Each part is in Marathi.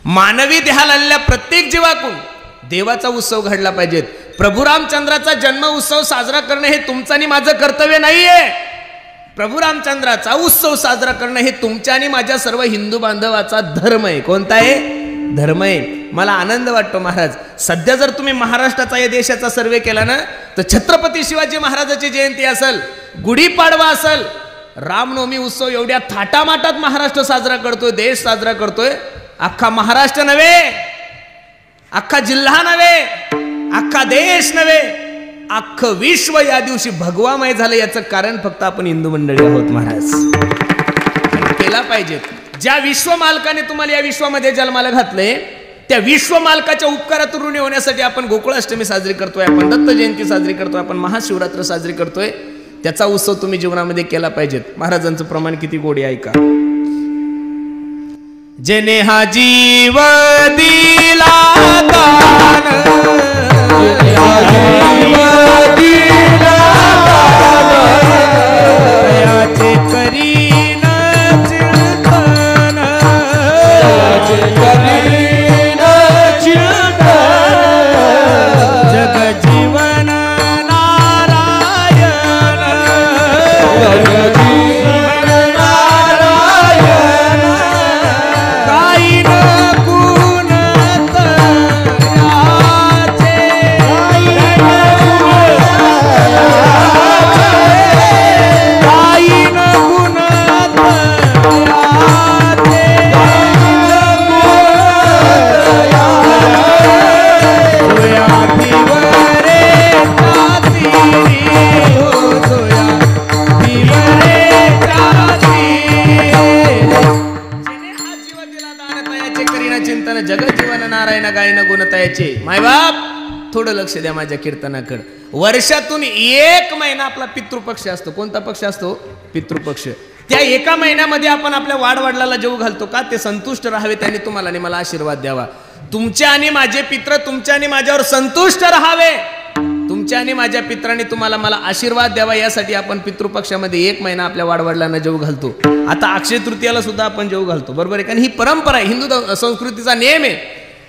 मानवी देहाला आलेल्या प्रत्येक जीवाकडून देवाचा उत्सव घडला पाहिजे. प्रभू रामचंद्राचा जन्म उत्सव साजरा करणे हे तुमचं आणि माझं कर्तव्य नाहीये. प्रभू रामचंद्राचा उत्सव साजरा करणं हे तुमच्या आणि माझ्या सर्व हिंदू बांधवाचा धर्म आहे. कोणता आहे? धर्म आहे. मला आनंद वाटतो महाराज, सध्या जर तुम्ही महाराष्ट्राचा या देशाचा सर्वे केला ना, तर छत्रपती शिवाजी महाराजांची जयंती असेल, गुढीपाडवा असेल, रामनवमी उत्सव एवढ्या थाटामाटात महाराष्ट्र साजरा करतोय, देश साजरा करतोय. अख्खा महाराष्ट्र नव्हे, अख्खा जिल्हा नव्हे, अख्खा देश नव्हे, अख्खं विश्व या दिवशी भगवामय झालं. याचं कारण फक्त आपण हिंदू मंडळी आहोत महाराज. केला पाहिजे. ज्या विश्व मालकाने तुम्हाला या विश्वामध्ये जन्माला घातले, त्या विश्व मालकाच्या उपकारातून ऋणी होण्यासाठी आपण गोकुळाष्टमी साजरी करतोय, आपण दत्त जयंती साजरी करतोय, आपण महाशिवरात्र साजरी करतोय. त्याचा उत्सव तुम्ही जीवनामध्ये केला पाहिजेत. महाराजांचं प्रमाण किती गोडी ऐका. जेने हा जीव दिला दान, जेने हा जीव दिला दान, याचे करीन चिंतन, याचे करीन चिंतन, जग जीवन नारायण, जग जीवन नारायण, काही न गुण तयाचे, काही न गुण तयाचे, सोया भिवरे जाती, हो सोया भिवरे जाती, जेने हा जीव दिला दान, तयाचे करीना चिंतन, जग जीवन नारायण, गायन गुण तयाचे. मायबाप थोडं लक्ष द्या माझ्या कीर्तनाकडे. वर्षातून एक महिना आपला पितृपक्ष असतो. कोणता पक्ष असतो? पितृपक्ष. त्या एका महिन्यामध्ये आपण आपल्या वाडवडिलाला जेवू घालतो का? ते संतुष्ट राहावे, त्यांनी तुम्हाला आणि मला आशीर्वाद द्यावा. तुमच्या आणि माझे पित्र तुमच्या आणि माझ्यावर संतुष्ट राहावे, तुमच्या आणि माझ्या पित्रांनी तुम्हाला मला आशीर्वाद द्यावा, यासाठी आपण पितृपक्षामध्ये एक महिना आपल्या वाडवडिलांना जेवू घालतो. आता अक्षय तृतीयाला सुद्धा आपण जेवू घालतो, बरोबर आहे? कारण ही परंपरा आहे, हिंदू संस्कृतीचा नियम आहे.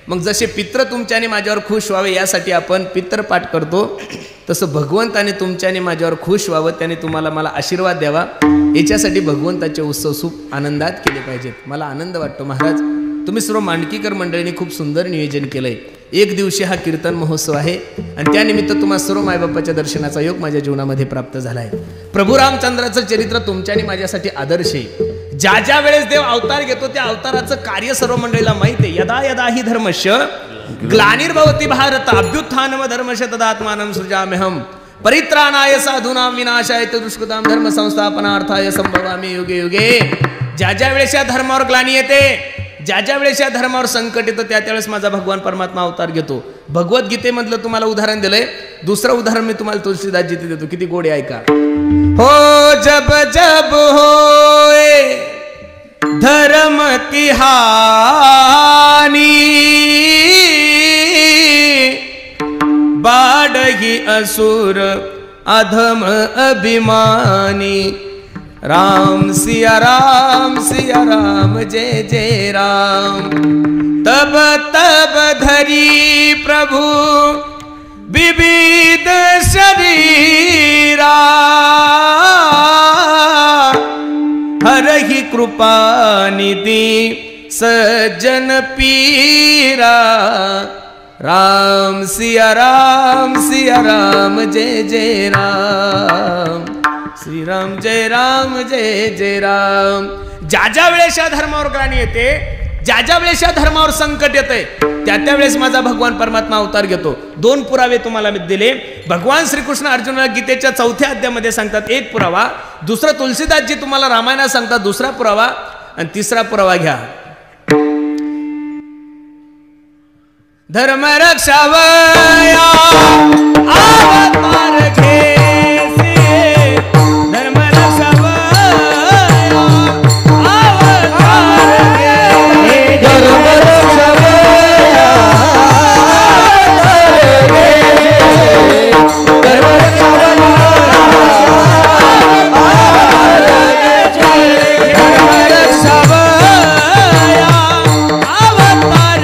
मग जसे पित्र तुमच्या आणि माझ्यावर खुश व्हावे यासाठी आपण पितृपाठ करतो, तसं भगवंताने तुमच्या आणि माझ्यावर खुश व्हावं, त्याने तुम्हाला मला आशीर्वाद द्यावा, याच्यासाठी भगवंताचे उत्सव खूप आनंदात केले पाहिजेत. मला आनंद वाटतो महाराज, तुम्ही सर्व मांडकीकर मंडळींनी खूप सुंदर नियोजन केलंय. एक दिवशी हा कीर्तन महोत्सव आहे आणि त्यानिमित्त तुम्हाला सर्व मायबापाच्या दर्शनाचा योग माझ्या जीवनामध्ये प्राप्त झाला आहे. प्रभू रामचंद्राचं चरित्र तुमच्या आणि माझ्यासाठी आदर्श आहे. ज्या ज्या वेळेस देव अवतार घेतो त्या अवताराचं कार्य सर्व मंडळीला माहिती आहे. यदा यदा हि धर्मस्य ग्लानिर्भवति भारत अभ्युत्थानम धर्मस्य तदात्मानं सृजाम्यहम् परित्राणाय साधूनां विनाशाय च दुष्कृतां धर्म संस्थापनार्थाय संभवामि युगे युगे. ज्या ज्या वेळेस या धर्मावर ग्लानी येते, ज्या ज्या वेळेस या धर्मावर संकट येतं, त्या त्यावेळेस माझा भगवान परमात्मा अवतार घेतो. भगवद्गीतेमधलं तुम्हाला उदाहरण दिलंय. दुसरं उदाहरण मी तुम्हाला तुलसीदासजी देतो, किती गोडे ऐका. हो जब जब होए धर्म की हानी, बाडही असुर अधम अभिमानी, राम सिया राम जय जय राम. तब तब धरी प्रभु विविध शरीरा, हरहि कृपा निधि सज्जन पीरा, राम सिया राम जय जय राम, श्री राम जय जय राम. ज्या ज्या वेळेस या धर्मावर ग्लानी येते, ज्या ज्या वेळेस या धर्मावर संकट येते, त्या त्यावेळेस माझा भगवान परमात्मा अवतार घेतो. दोन पुरावे तुम्हाला मी दिले. भगवान श्रीकृष्ण अर्जुनाला गीतेच्या 4थ्या अध्यायामध्ये सांगतात एक पुरावा, दुसरा तुलसीदासजी तुम्हाला रामायणात सांगतात दुसरा पुरावा, आणि तिसरा पुरावा घ्या. धर्म रक्षावया अवतार घेसी, धर्म रक्षावया अवतार घेसी, धर्म रक्षावया अवतार घेसी, धर्म रक्षावया अवतार घेसी, धर्म रक्षावया अवतार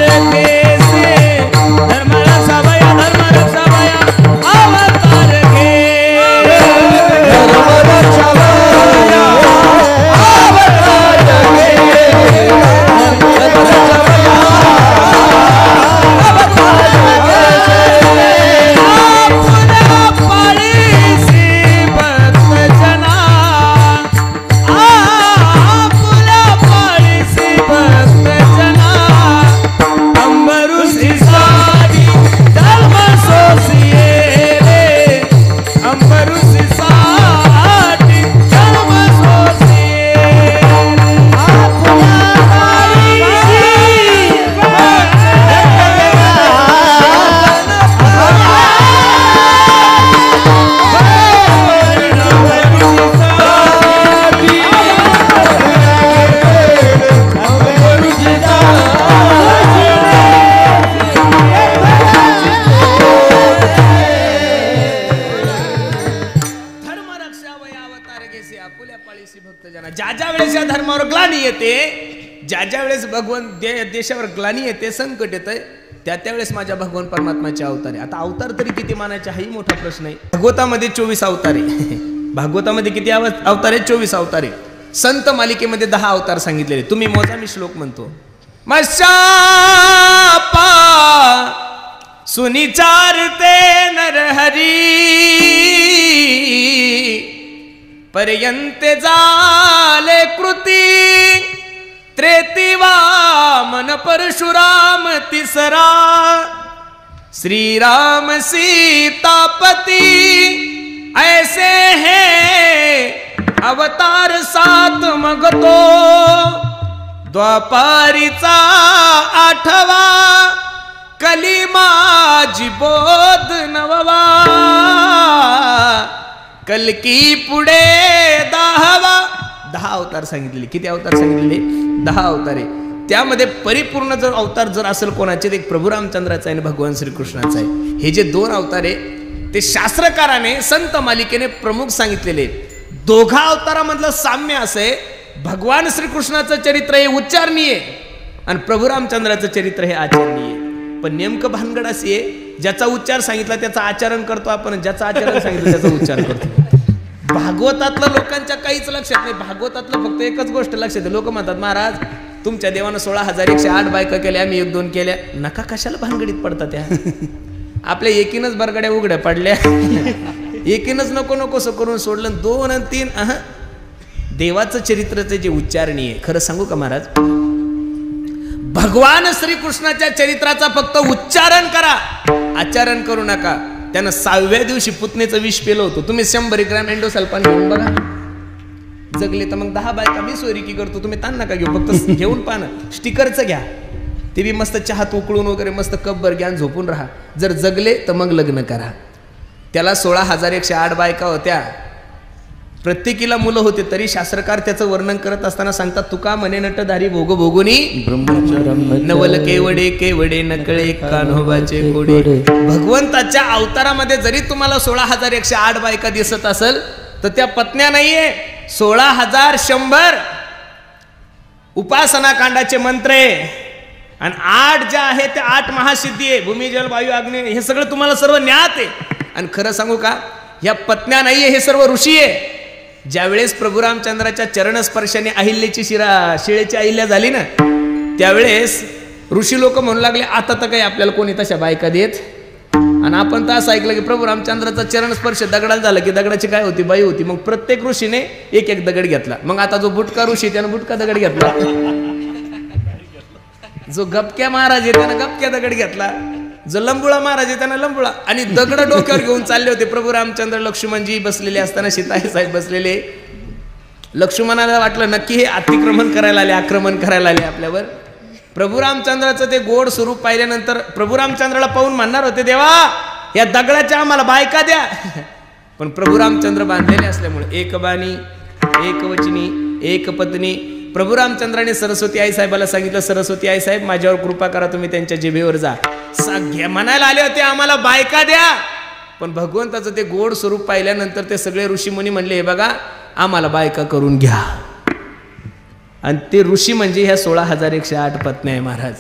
येते, ज्या वेळेस भगवान देशावर ग्लानी येते, संकट येतंय, त्यावेळेस माझ्या भगवान परमात्माचे अवतार आहे. आता अवतार तरी किती मानायचे हाही मोठा प्रश्न आहे. भागवतामध्ये 24 अवतार आहे. भागवतामध्ये किती अवतार आहे? 24 अवतार आहे. संत मालिकेमध्ये 10 अवतार सांगितलेले. तुम्ही मोजा, मी श्लोक म्हणतो. मशापा सुनिचारते नरहरी, पर्यंत झाले कृती, त्रेती वामन परशुराम तिसरा, श्रीराम सीतापती, ऐसे है अवतार 7 मग तो, द्वापारीचा 8वा, कली माझी बोध 9वा, कलकी पुढे 10वा. 10 अवतार सांगितलेले. किती अवतार सांगितलेले? 10 अवतार आहे. त्यामध्ये परिपूर्ण जर अवतार जर असेल कोणाचे, एक प्रभू रामचंद्राचा आहे आणि भगवान श्रीकृष्णाचा आहे. हे जे 2 अवतार आहे ते शास्त्रकाराने संत मालिकेने प्रमुख सांगितलेले. दोघा अवतारामधलं साम्य असं आहे, भगवान श्रीकृष्णाचं चरित्र हे उच्चारणीय आणि प्रभू रामचंद्राचं चरित्र हे आचरणीय. पण नेमकं भानगड अशी आहे, ज्याचा उच्चार सांगितला त्याचं आचरण करतो आपण, ज्याचं आचरण सांगितलं त्याचा उच्चार करतो. भागवतातलं लोकांच्या काहीच लक्षात नाही. भागवतातलं फक्त एकच गोष्ट लक्षात आहे. लोक म्हणतात, महाराज तुमच्या देवानं 16,108 बायका केल्या, आम्ही 1-2 केल्या. नका कशाला भानगडीत पडतात त्या. आपल्या एकीनच बरगड्या उघड्या पडल्या, एकीनच नको नकोसं करून सोडलं. 2 आणि 3 देवाचं चरित्राचं जे उच्चारणीय आहे, खरं सांगू का महाराज, भगवान श्रीकृष्णाच्या चरित्राचा फक्त उच्चारण करा, आचरण करू नका. त्यानं 6व्या दिवशी पुतनेचं विष पेलं होतं. तुम्ही 100 ग्रॅम एंडोसल्फान घेऊन बघा, जगले तर मग 10 बायका मी सोयरिकी करतो. तुम्ही ताण नका घेऊ, फक्त घेऊन पाहणं. स्टिकरचं घ्या, ते बी मस्त चहात उकळून वगैरे मस्त कपभर घ्या, झोपून राहा. जर जगले तर मग लग्न करा. त्याला 16,108 बायका होत्या, प्रत्येकीला मुलं होते. तरी शास्त्रकार त्याचं वर्णन करत असताना सांगतात, तुका म्हणे नटधारी भोग भोगुनी नवल केवडे केवडे नकळे कान्होबाचे कोडे. भगवंताच्या अवतारामध्ये जरी तुम्हाला 16,108 बायका दिसत असेल तर त्या पत्न्या नाहीये, 16,100 उपासना कांडाचे मंत्र आहे. आणि 8 ज्या आहे त्या 8 महासिद्धी आहे. भूमी जल वायू अग्नी, हे सगळं तुम्हाला सर्व ज्ञात आहे. आणि खरं सांगू का, ह्या पत्न्या नाहीये, हे सर्व ऋषी आहे. ज्यावेळेस प्रभू रामचंद्राच्या चरणस्पर्शाने अहिल्याची शिळेची अहिल्या झाली ना, त्यावेळेस ऋषी लोक म्हणू लागले, आता तर काही आपल्याला कोणी तशा बायका देत. आणि आपण तर असं ऐकलं की प्रभू रामचंद्राचा चरणस्पर्श दगडाला झाला की दगडाची काय होती, बाई होती. मग प्रत्येक ऋषीने एक दगड घेतला. मग आता जो बुटका ऋषी त्यानं बुटका दगड घेतला, जो गपक्या महाराज आहे त्यानं गपक्या दगड घेतला, जो लंबुळा महाराज आहे त्यानं लंबुळा. आणि दगड डोक्यावर घेऊन चालले होते प्रभू रामचंद्र. लक्ष्मणजी बसलेले असताना सीताई साहेब बसलेले. लक्ष्मणाला वाटलं नक्की हे अतिक्रमण करायला आले, आक्रमण करायला आले आपल्यावर. प्रभू रामचंद्राचं ते गोड स्वरूप पाहिल्यानंतर प्रभू रामचंद्राला पाहून म्हणणार होते, देवा या दगडाच्या आम्हाला बायका द्या. पण प्रभू रामचंद्र बांधलेले असल्यामुळे एक बाणी, एक वचनी, एक पत्नी. प्रभू रामचंद्राने सरस्वती आई साहेबाला सांगितलं, सरस्वती आई साहेब माझ्यावर कृपा करा, तुम्ही त्यांच्या जिभेवर जा. म्हणायला आले होते आम्हाला बायका द्या. पण भगवंताचं ते गोड स्वरूप पाहिल्यानंतर ते सगळे ऋषीमुनी म्हणले, हे बघा आम्हाला बायका करून घ्या. आणि ते ऋषी म्हणजे ह्या 16,108 पत्न्या आहे महाराज.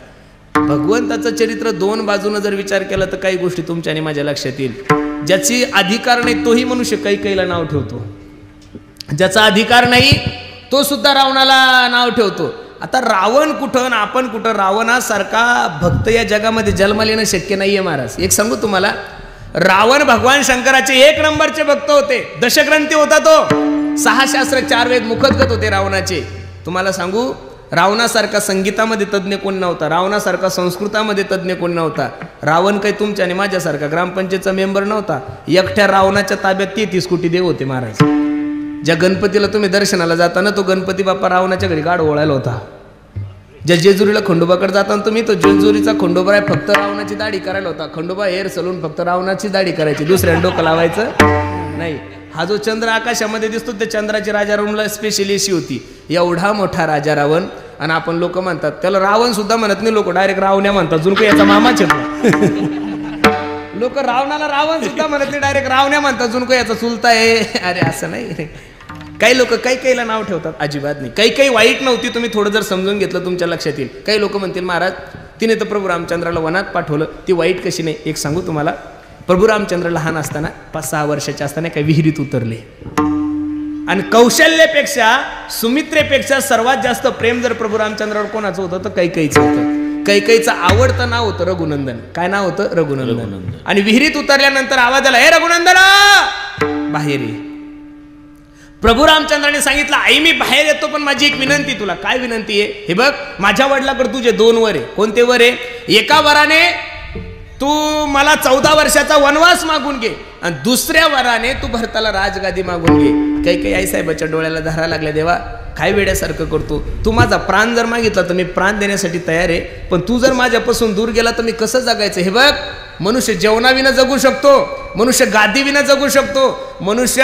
भगवंताचं चरित्र 2 बाजूनं जर विचार केला तर काही गोष्टी तुमच्या आणि माझ्या लक्षात येईल. ज्याची अधिकार नाही तोही मनुष्य कैकेयीला नाव ठेवतो, ज्याचा अधिकार नाही तो सुद्धा रावणाला नाव ठेवतो. आता रावण कुठं ना आपण कुठं, रावणासारखा भक्त या जगामध्ये जन्माला येणं शक्य नाहीये महाराज. एक सांगू तुम्हाला, रावण भगवान शंकराचे 1 नंबरचे भक्त होते. दशग्रंथी होता तो. 6 शास्त्र 4 वेद मुखदगत होते रावणाचे. तुम्हाला सांगू, रावणासारखा संगीतामध्ये तज्ज्ञ कोण नव्हता, रावणासारखा संस्कृतामध्ये तज्ज्ञ कोण नव्हता. रावण काही तुमच्या आणि माझ्यासारखा ग्रामपंचायतचा मेंबर नव्हता. एकट्या रावणाच्या ताब्यात 33 कोटी देव होते महाराज. ज्या गणपतीला तुम्ही दर्शनाला जाताना तो गणपती बाप्पा रावणाच्या घरी गाड ओळायला होता. ज्या जेजुरीला खंडोबाकडे जाताना तुम्ही, तो जेजुरीचा खंडोबा फक्त रावणाची दाढी करायला होता. खंडोबा हेअर सलून फक्त रावणाची दाढी करायची, दुसऱ्या डोकं लावायचं नाही. हा जो चंद्र आकाशामध्ये दिसतो त्या चंद्राची राजा रावणला स्पेशल एसी होती. एवढा मोठा राजा रावण. आणि आपण लोक म्हणतात त्याला रावण सुद्धा म्हणत नाही, लोक डायरेक्ट रावण्या म्हणतात. जुनको याचा मामाच येतो. लोक रावणाला रावण सुद्धा म्हणत नाही, डायरेक्ट रावण्या म्हणतात. जुनको याचा चुलता आहे. अरे असं नाही. काही लोक कैकेयीला नाव ठेवतात, अजिबात नाही. कैकेयी वाईट नव्हती, तुम्ही थोडं जर समजून घेतलं तुमच्या लक्षात येईल. काही लोक म्हणतील महाराज तिने तर प्रभू रामचंद्राला वनात पाठवलं, ती वाईट कशी नाही. एक सांगू तुम्हाला, प्रभू रामचंद्र लहान असताना 5-6 वर्षाचे असताना काही विहिरीत उतरले आणि कौशल्यापेक्षा सुमित्रेपेक्षा सर्वात जास्त प्रेम जर प्रभू रामचंद्रावर कोणाचं होतं तर कैकेयीचं होतं. कैकेयीचं आवडतं नाव होतं रघुनंदन. काय नाव होतं? रघुनंदन. आणि विहिरीत उतरल्यानंतर आवाज आला, हे रघुनंदना बाहेर ये. प्रभू रामचंद्राने सांगितलं, आई मी बाहेर येतो पण माझी एक विनंती तुला. काय विनंती आहे? हे बघ माझ्या वडिलाकडे तुझे 2 वर आहे. कोणते वर आहे? एका वराने तू मला 14 वर्षाचा वनवास मागून घे आणि दुसऱ्या वराने तू भरताला राजगादी मागून घे. काही आई साहेबाच्या डोळ्याला धारा लागल्या, देवा काय वेड्यासारखं करतो तू. माझा प्राण जर मागितला तर मी प्राण देण्यासाठी तयार आहे, पण तू जर माझ्यापासून दूर गेला तर मी कसं जगायचं. हे बघ मनुष्य जेवणाविना जगू शकतो, मनुष्य गादीविना जगू शकतो, मनुष्य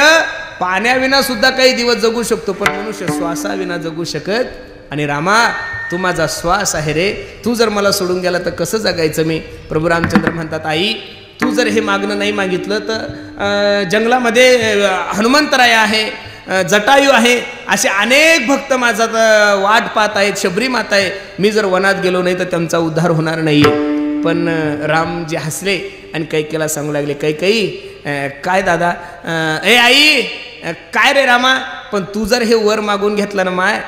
पाण्याविना सुद्धा काही दिवस जगू शकतो, पण मनुष्य श्वासाविना जगू शकत. आणि रामा तू माझा श्वास आहे रे, तू जर मला सोडून गेला तर कसं जगायचं मी. प्रभू रामचंद्र म्हणतात, आई तू जर हे मागणं नाही मागितलं तर जंगलामध्ये हनुमंतराय आहे, जटायू आहे, असे अनेक भक्त माझा वाट पाहत आहेत, शबरी माता आहे. मी जर वनात गेलो नाही तर त्यांचा उद्धार होणार नाहीये. पण रामजी हसले आणि कैकेयीला सांगू लागले, कैकेयी काय दादा, ए आई काय रे रामा, पण तू जर हे वर मागून घेतलं ना माय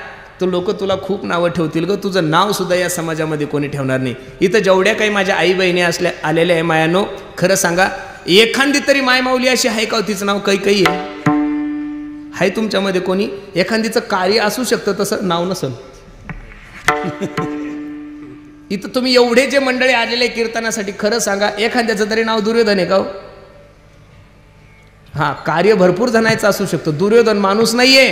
तर लोक तुला खूप नावं ठेवतील ग. तुझं नाव सुद्धा या समाजामध्ये कोणी ठेवणार नाही. इथं जेवढ्या काही माझ्या आई बहिणी आलेल्या आहे मायानो, खरं सांगा एखादी तरी माय माऊली अशी आहे का तिचं नाव कैकेयी आहे तुमच्यामध्ये कोणी? एखादीचं कार्य असू शकतं तसं नाव नसल. इथं तुम्ही एवढे जे मंडळी आलेले कीर्तनासाठी, खरं सांगा एखाद्याचं तरी नाव दुर्योधन आहे का हो? हा, कार्य भरपूर जणांचं असू शकतो. दुर्योधन माणूस नाहीये,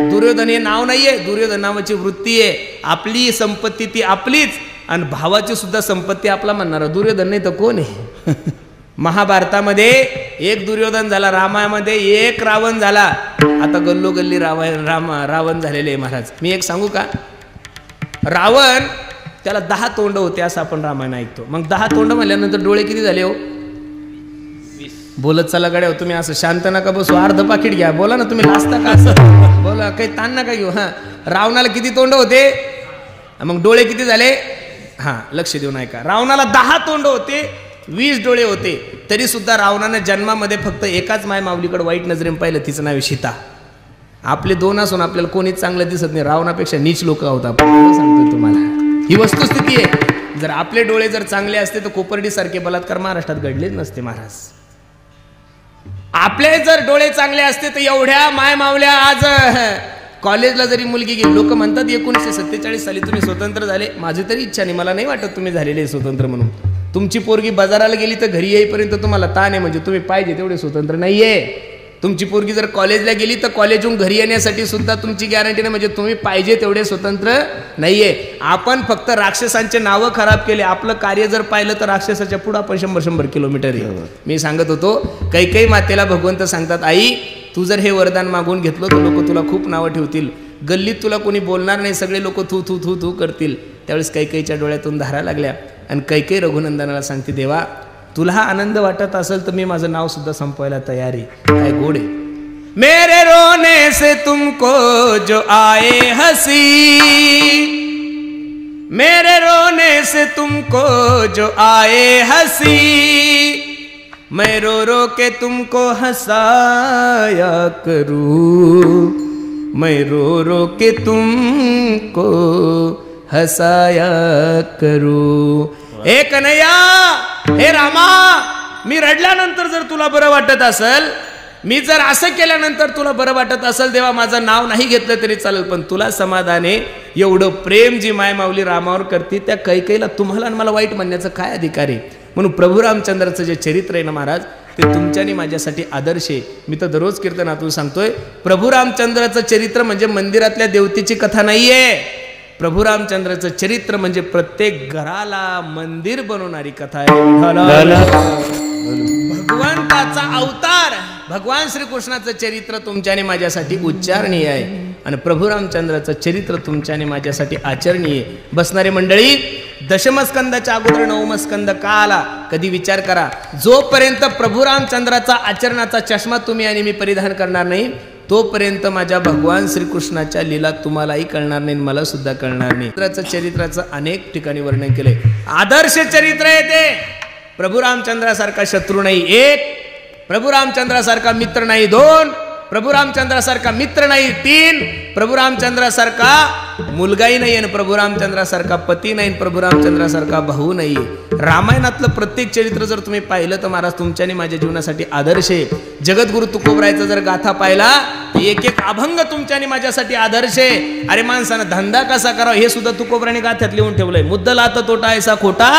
दुर्योधन हे नाव नाहीये, दुर्योधन नावाची वृत्ती आहे. आपली संपत्ती ती आपलीच आणि भावाची सुद्धा संपत्ती आपला म्हणणारा दुर्योधन नाही तर कोण आहे? महाभारतामध्ये एक दुर्योधन झाला, रामामध्ये एक रावण झाला, आता गल्लोगल्ली रावण झालेले आहे महाराज. मी एक सांगू का, रावण त्याला 10 तोंड होते असं आपण रामायण ऐकतो. मग 10 तोंड म्हणल्यानंतर डोळे किती झाले हो? बोलत चला गड्या हो, तुम्ही असं शांत नका बसू, अर्ध पाकिट घ्या, बोला ना तुम्ही, लाजता का असं बोला, काही ताण नका घेऊ. हा, रावणाला किती तोंड होते मग डोळे किती झाले? हा, लक्ष देऊन ऐका. रावणाला 10 तोंड होते, 20 डोळे होते, तरी सुद्धा रावणाने जन्मामध्ये फक्त एकाच माय माऊलीकडे वाईट नजरेने पाहिलं, तिचं नाव सीता. आपले 2 असून आपल्याला कोणीच चांगलं दिसत नाही, रावणापेक्षा नीच लोक आहोत आपण, सांगतोय तुम्हाला, ही वस्तुस्थिती आहे. जर आपले डोळे जर चांगले असते तर कोपर्डी सारखे बलात्कार महाराष्ट्रात घडलेच नसते महाराज. आपले जर डोळे चांगले असते तर एवढ्या माय मावल्या आज कॉलेजला जरी मुलगी गेली, लोक म्हणतात 1947 साली तुम्ही स्वतंत्र झाले. माझी तरी इच्छा नाही, मला नाही वाटत तुम्ही झालेले स्वतंत्र म्हणून. तुमची पोरगी बाजाराला गेली तर घरी येईपर्यंत तुम्हाला ताण आहे, म्हणजे तुम्ही पाहिजे तेवढे स्वतंत्र नाहीये. तुमची पोरगी जर कॉलेजला गेली तर कॉलेजहून घरी येण्यासाठी सुद्धा तुमची गॅरंटी नाही, म्हणजे तुम्ही पाहिजे तेवढे स्वतंत्र नाहीये. आपण फक्त राक्षसांचे नावं खराब केले, आपलं कार्य जर पाहिलं तर राक्षसाच्या पुढे आपण 100 किलोमीटर आहे. मी सांगत होतो, कैकेयी मातेला भगवंत सांगतात, आई तू जर हे वरदान मागून घेतलं तर लोक तुला खूप नावं ठेवतील, गल्लीत तुला कोणी बोलणार नाही, सगळे लोक थू थू थू थू करतील. त्यावेळेस कैकेयीच्या डोळ्यातून धारा लागल्या आणि कैकेयी रघुनंदनाला सांगते, देवा तुला हा आनंद वाटत असेल तर मी माझं नाव सुद्धा संपवायला तयार आहे. काय गोड आहे. मेरे रोने से तुमको जो आए हंसी, मेरे रोने से तुमको जो आए हंसी, मैं रो रो के तुमको हंसाया करूं, मैं रो रो के तुमको हंसाया करूं. हे कन्हैया, हे रामा, मी रडल्यानंतर जर तुला बरं वाटत असेल, मी जर असं केल्यानंतर तुला बरं वाटत असेल, देवा माझं नाव नाही घेतलं तरी चालेल, पण तुला समाधाने एवढं प्रेम जी माय माऊली रामावर करते, त्या कैकेयीला तुम्हाला आणि मला वाईट म्हणण्याचं काय अधिकार आहे. म्हणून प्रभू रामचंद्राचं जे चरित्र आहे ना महाराज, ते तुमच्यानी माझ्यासाठी आदर्श आहे. मी तर दररोज कीर्तनातून सांगतोय, प्रभू रामचंद्राचं चरित्र म्हणजे मंदिरातल्या देवतेची कथा नाहीये. प्रभू रामचंद्राचं चरित्र म्हणजे प्रत्येक घराला मंदिर बनवणारी कथा आहे. भगवंताचा अवतार भगवान श्रीकृष्णाचं चरित्र तुमच्याने माझ्यासाठी उच्चारणीय आहे आणि प्रभू रामचंद्राचं चरित्र तुमच्याने माझ्यासाठी आचरणीय. बसणारे मंडळी, दशमस्कंदाच्या अगोदर 9वा स्कंद का आला? कधी विचार करा. जोपर्यंत प्रभू रामचंद्राचा आचरणाचा चष्मा तुम्ही आणि मी परिधान करणार नाही, तोपर्यंत माझ्या भगवान श्रीकृष्णाच्या लीला तुम्हालाही कळणार नाही, मला सुद्धा कळणार नाही. चरित्राचं अनेक ठिकाणी वर्णन केलंय. आदर्श चरित्र आहे ते. प्रभू रामचंद्रासारखा शत्रू नाही एक, प्रभू रामचंद्रासारखा मित्र नाही दोन, प्रभू रामचंद्रासारखा मित्र नाही तीन, प्रभू रामचंद्रासारखा मुलगाही नाही आणि प्रभू रामचंद्रासारखा पती नाही, प्रभू रामचंद्रासारखा भाऊ नाही. रामायणातलं प्रत्येक चरित्र जर तुम्ही पाहिलं तर महाराज तुमच्या आणि माझ्या जीवनासाठी आदर्श आहे. जगद्गुरु तुकोबरायचा जर गाथा पाहिला एक एक अभंग तुमच्या आणि माझ्यासाठी आदर्श आहे. अरे माणसानं धंदा कसा करावा हे सुद्धा तुकोबराने गाथ्यात लिहून ठेवलंय. मुद्दल आता तोटा ऐसा खोटा.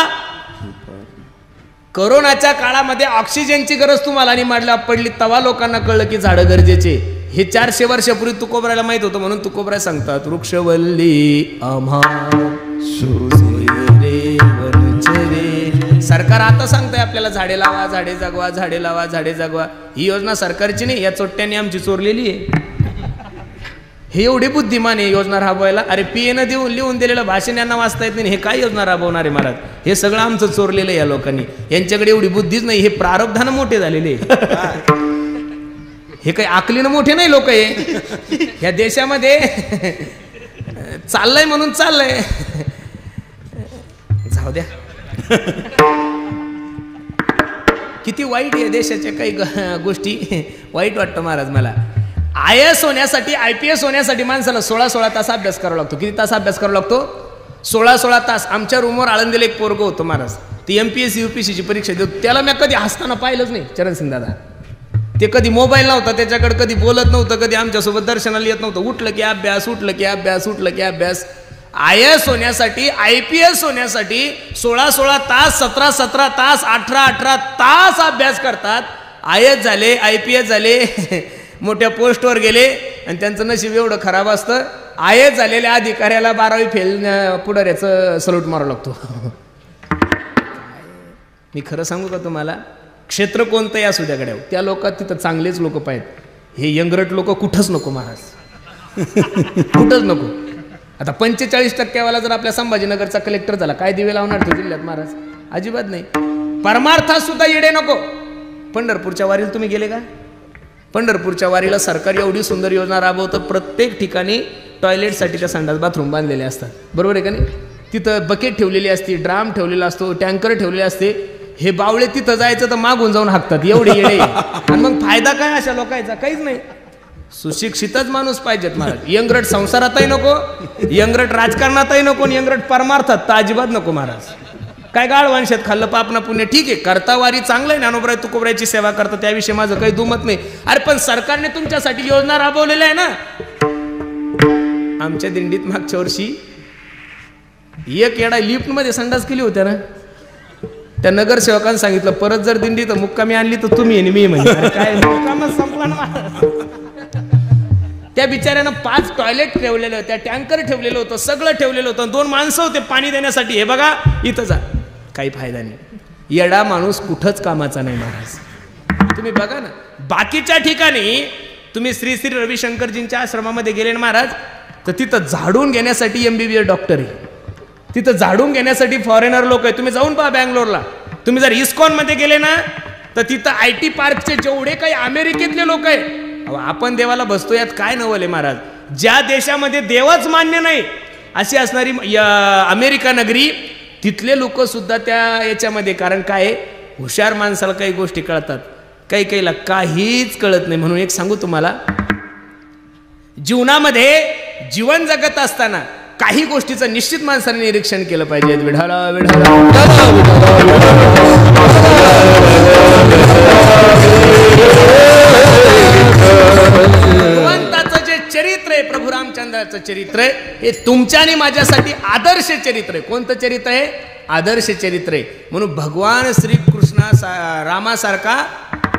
कोरोनाच्या काळामध्ये ऑक्सिजनची गरज तुम्हाला आणि मांडला पडली तेव्हा लोकांना कळलं की झाडं गरजेचे. हे 400 वर्षापूर्वी तुकोबरायला माहित होतं म्हणून तुकोबराय सांगतात वृक्षवल्ली आम्हा सरकार आता सांगताय आपल्याला झाडे लावा झाडे जगवा झाडे लावा झाडे जगवा. ही योजना सरकारची नाही, या चोट्ट्यांनी आमची चोरलेली आहे. हे एवढे बुद्धिमान आहे योजना राबवायला. अरे पीएनं देऊन लिहून दिलेलं भाषण यांना वाचता येत नाही, हे काय योजना राबवणार आहे महाराज. हे सगळं आमचं चोरलेलं आहे या लोकांनी. यांच्याकडे एवढी बुद्धीच नाही, हे प्रारब्धानं मोठे झालेले. हे काही आकलीनं मोठे नाही लोक आहे या देशामध्ये. चाललंय म्हणून चाललंय, जाऊ द्या. किती वाईट आहे देशाच्या काही गोष्टी, वाईट वाटतं महाराज मला. IAS होण्यासाठी IPS होण्यासाठी माणसाला 16 तास अभ्यास करावा लागतो. किती तास अभ्यास करावा लागतो? 16 तास. आमच्या रूमवर आळंदीला एक पोरगं होतं महाराज, ती MPSC UPSCची परीक्षा देतो. त्याला मी कधी हसताना पाहिलंच नाही चरणसिंग दादा. ते कधी मोबाईल नव्हता त्याच्याकडे, कधी बोलत नव्हतं, कधी आमच्यासोबत दर्शनाला येत नव्हतं. उठलं की अभ्यास, उठलं की अभ्यास, उठलं की अभ्यास. IAS होण्यासाठी IPS होण्यासाठी 16 तास 17 तास 18 तास अभ्यास करतात. IAS झाले IPS झाले मोठ्या पोस्टवर गेले आणि त्यांचं नशीब एवढं खराब असतं. IAS झालेल्या अधिकाऱ्याला 12वी फेल पुढाऱ्याचं सल्यूट मारावं लागतो. मी खरं सांगू का तुम्हाला, क्षेत्र कोणतंही असू द्या गड्या, त्या लोकात तिथं चांगलेच लोक पाहिजेत. हे यंगरट लोक कुठंच नको महाराज, कुठंच नको. आता 45% जर आपल्या संभाजीनगरचा कलेक्टर झाला, काय दिवे लावणार तो जिल्ह्यात महाराज? अजिबात नाही. परमार्थात सुद्धा येडे नको. पंढरपूरच्या वारीला तुम्ही गेले का? पंढरपूरच्या वारीला सरकार एवढी सुंदर योजना राबवतं. प्रत्येक ठिकाणी टॉयलेटसाठी त्या संडास बाथरूम बांधलेले असतात, बरोबर आहे का नाही? तिथं बकेट ठेवलेली असते, ड्राम ठेवलेला असतो, टँकर ठेवलेले असते. हे बावळे तिथं जायचं तर मागून जाऊन हाकतात, एवढे येडे. आणि मग फायदा काय अशा लोकांचा? काहीच नाही. सुशिक्षितच माणूस पाहिजेत महाराज. यंगरट संसारातही नको, यंगरट राजकारणातही नको, यंगरट परमार्थात तर अजिबात नको महाराज. काय गाळवांशात खाल्लं पाप ना पुण्य, ठीक आहे, करता वारी चांगलं आहे, ज्ञानोबराय तुकोबरायची सेवा करता, त्याविषयी माझं काही दुमत नाही. अरे पण सरकारने तुमच्यासाठी योजना राबवलेल्या आहे ना. आमच्या दिंडीत मागच्या वर्षी एक येडा लिफ्ट मध्ये संडास केली होत्या ना, त्या नगरसेवकांनी सांगितलं परत जर दिंडी तर मुक्कामी आणली तर तुम्ही आणि मी म्हणजे. काय मुक्कामच संपला ना. त्या बिचाऱ्यानं 5 टॉयलेट ठेवलेलं होतं, टँकर ठेवलेलं होतं, सगळं ठेवलेलं होतं, 2 माणसं होते पाणी देण्यासाठी. हे बघा इथं जा, काही फायदा नाही. येडा माणूस कुठंच कामाचा नाही महाराज. तुम्ही बघा ना, बाकीच्या ठिकाणी तुम्ही श्री श्री रविशंकरजींच्या आश्रमामध्ये गेले ना महाराज, तर तिथं झाडून घेण्यासाठी MBBS डॉक्टर आहे, तिथं झाडून घेण्यासाठी फॉरेनर लोक आहे. तुम्ही जाऊन पहा बँगलोरला. तुम्ही जर इस्कॉन मध्ये गेले ना तर तिथं IT पार्कचे जेवढे काही अमेरिकेतले लोक आहे, आपण देवाला बसतो यात काय नवले महाराज. ज्या देशामध्ये देवच मान्य नाही अशी असणारी अमेरिका नगरी, तिथले लोक सुद्धा त्या याच्यामध्ये. कारण काय, हुशार माणसाला काही गोष्टी कळतात, काही काहीला काहीच कळत नाही. म्हणून एक सांगू तुम्हाला, जीवनामध्ये जीवन जगत असताना काही गोष्टीचं निश्चित माणसाने निरीक्षण केलं पाहिजे. विढाला विढाला भगवंताचं जे चरित्र आहे, प्रभू रामचंद्राचं चरित्र आहे, हे तुमच्या आणि माझ्यासाठी आदर्श चरित्र आहे. कोणतं चरित्र आहे? आदर्श चरित्र आहे. म्हणून भगवान श्रीकृष्णा रामासारखा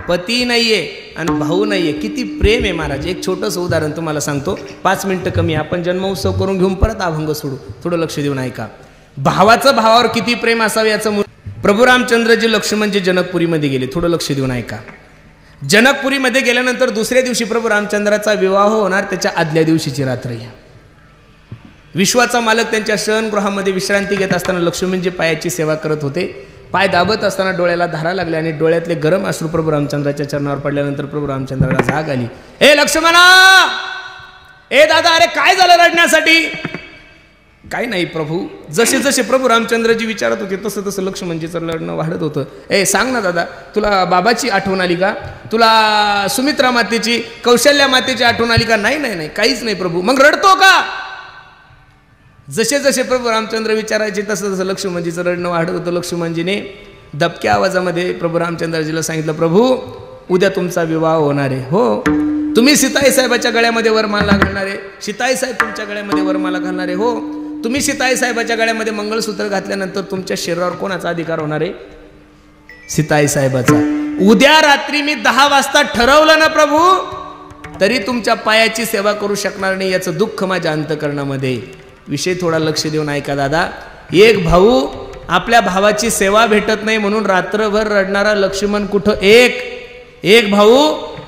पती नाहीये आणि भाऊ नाहीये. किती प्रेम आहे महाराज. एक छोटंसं उदाहरण तुम्हाला सांगतो, 5 मिनिटं कमी. आपण जन्मोत्सव करून घेऊन परत अभंग सोडू. थोडं लक्ष देऊन ऐका. भावाचं भावावर किती प्रेम असावं याचं. प्रभू रामचंद्रजी लक्ष्मणजी जनकपुरीमध्ये गेले. थोडं लक्ष देऊन ऐका. जनकपुरीमध्ये गेल्यानंतर दुसऱ्या दिवशी प्रभू रामचंद्राचा विवाह होणार, त्याच्या आदल्या दिवशीची रात्र. विश्वाचा मालक त्यांच्या शयनगृहामध्ये विश्रांती घेत असताना लक्ष्मणजी पायाची सेवा करत होते. पाय दाबत असताना डोळ्याला धारा लागल्या आणि डोळ्यातले गरम अश्रू प्रभू रामचंद्राच्या चरणावर पडल्यानंतर प्रभू रामचंद्राला जाग आली. ए लक्ष्मणा, ए दादा, अरे काय झालं रडण्यासाठी? काही नाही प्रभू. जसे जसे प्रभू रामचंद्रजी विचारत होते तसं तसं लक्ष्मणजीचं रडणं वाढत होतं. ए सांग ना दादा, तुला बाबाची आठवण आली का? तुला सुमित्रा मातेची, कौशल्या मातेची आठवण आली का? नाही नाही नाही, काहीच नाही प्रभू. मग रडतो का? जसे जसे प्रभू रामचंद्र विचारायचे तसं तसं लक्ष्मणजीचं रडणं वाढत होतं. लक्ष्मणजीने दबक्या आवाजामध्ये प्रभू रामचंद्रजीला सांगितलं, प्रभू उद्या तुमचा विवाह होणार आहे. हो, तुम्ही सीताई साहेबाच्या गळ्यामध्ये वरमाला घालणार आहे, सीताई साहेब तुमच्या गळ्यामध्ये वरमाला घालणार आहे. हो, तुम्ही सीताई साहेबाच्या गळ्यामध्ये मंगळसूत्र घातल्यानंतर तुमच्या शरीरावर कोणाचा अधिकार होणार आहे? सीताई साहेबाचा. उद्या रात्री मी 10 वाजता ठरवलं ना प्रभू, तरी तुमच्या पायाची सेवा करू शकणार नाही, याचं दुःख माझ्या अंतकरणामध्ये. विषय थोडा लक्ष देऊन ऐका दादा. एक भाऊ आपल्या भावाची सेवा भेटत नाही म्हणून रात्रभर रडणारा लक्ष्मण कुठं? एक भाऊ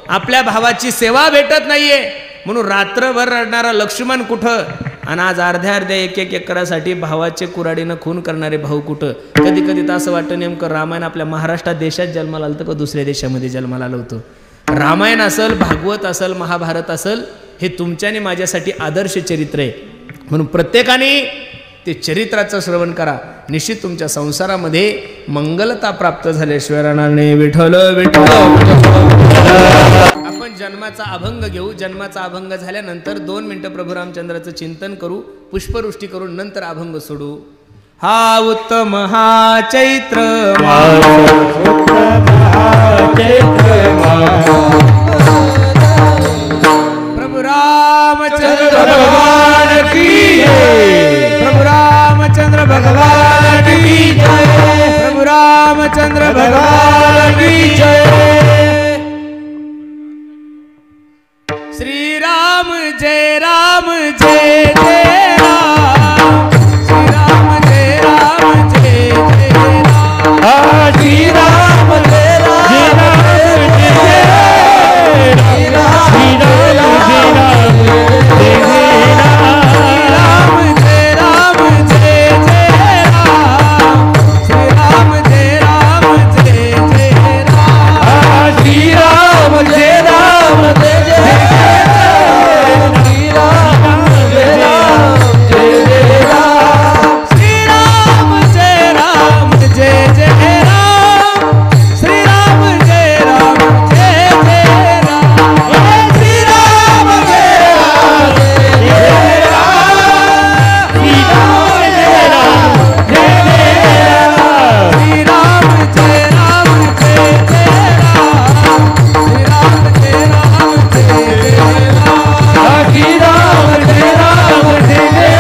आपल्या भावाची सेवा भेटत नाहीये म्हणून रात्रभर रडणारा लक्ष्मण कुठं? आणि आज अर्ध्या एक एकरासाठी भावाचे कुऱ्हाडीनं खून करणारे भाऊ कुठं? कधी कधी तर असं वाटतं नेमकं रामायण आपल्या महाराष्ट्रात देशात जन्माला आलं का दुसऱ्या देशामध्ये जन्माला आलं होतं? रामायण असेल, भागवत असेल, महाभारत असेल, हे तुमच्या आणि माझ्यासाठी आदर्श चरित्र आहे. म्हणून प्रत्येकाने ते चरित्राचं श्रवण करा. निश्चित तुमच्या संसारामध्ये मंगलता प्राप्त झाल्याशिवाय राहणार नाही. विठ्ठल विठ्ठल. आपण जन्माचा अभंग घेऊ. जन्माचा अभंग झाल्यानंतर 2 मिनिटं प्रभू रामचंद्राचं चिंतन करू, पुष्पवृष्टी करून नंतर अभंग सोडू. हा उत्तम हा चैत्र प्रभु रामचंद्र भगवान की जय. प्रभु रामचंद्र भगवान की जय. प्रभु रामचंद्र भगवान की जय. श्री राम जय राम जय जय राम. श्री राम जय राम जय जय राम. श्री राम जय राम जय जय राम. श्री राम जय राम जय जय राम. जय राम जय जय राम. श्री राम जय राम जय जय राम. श्री राम जय राम जय जय राम. श्री राम जय राम जय जय राम. श्री राम जय राम जय जय राम. श्री राम जय राम जय जय राम. श्री राम जय राम जय जय राम. श्री राम जय राम जय जय राम. श्री राम जय राम जय जय राम. श्री राम जय राम जय जय राम. श्री राम जय राम जय जय राम. श्री राम जय राम जय जय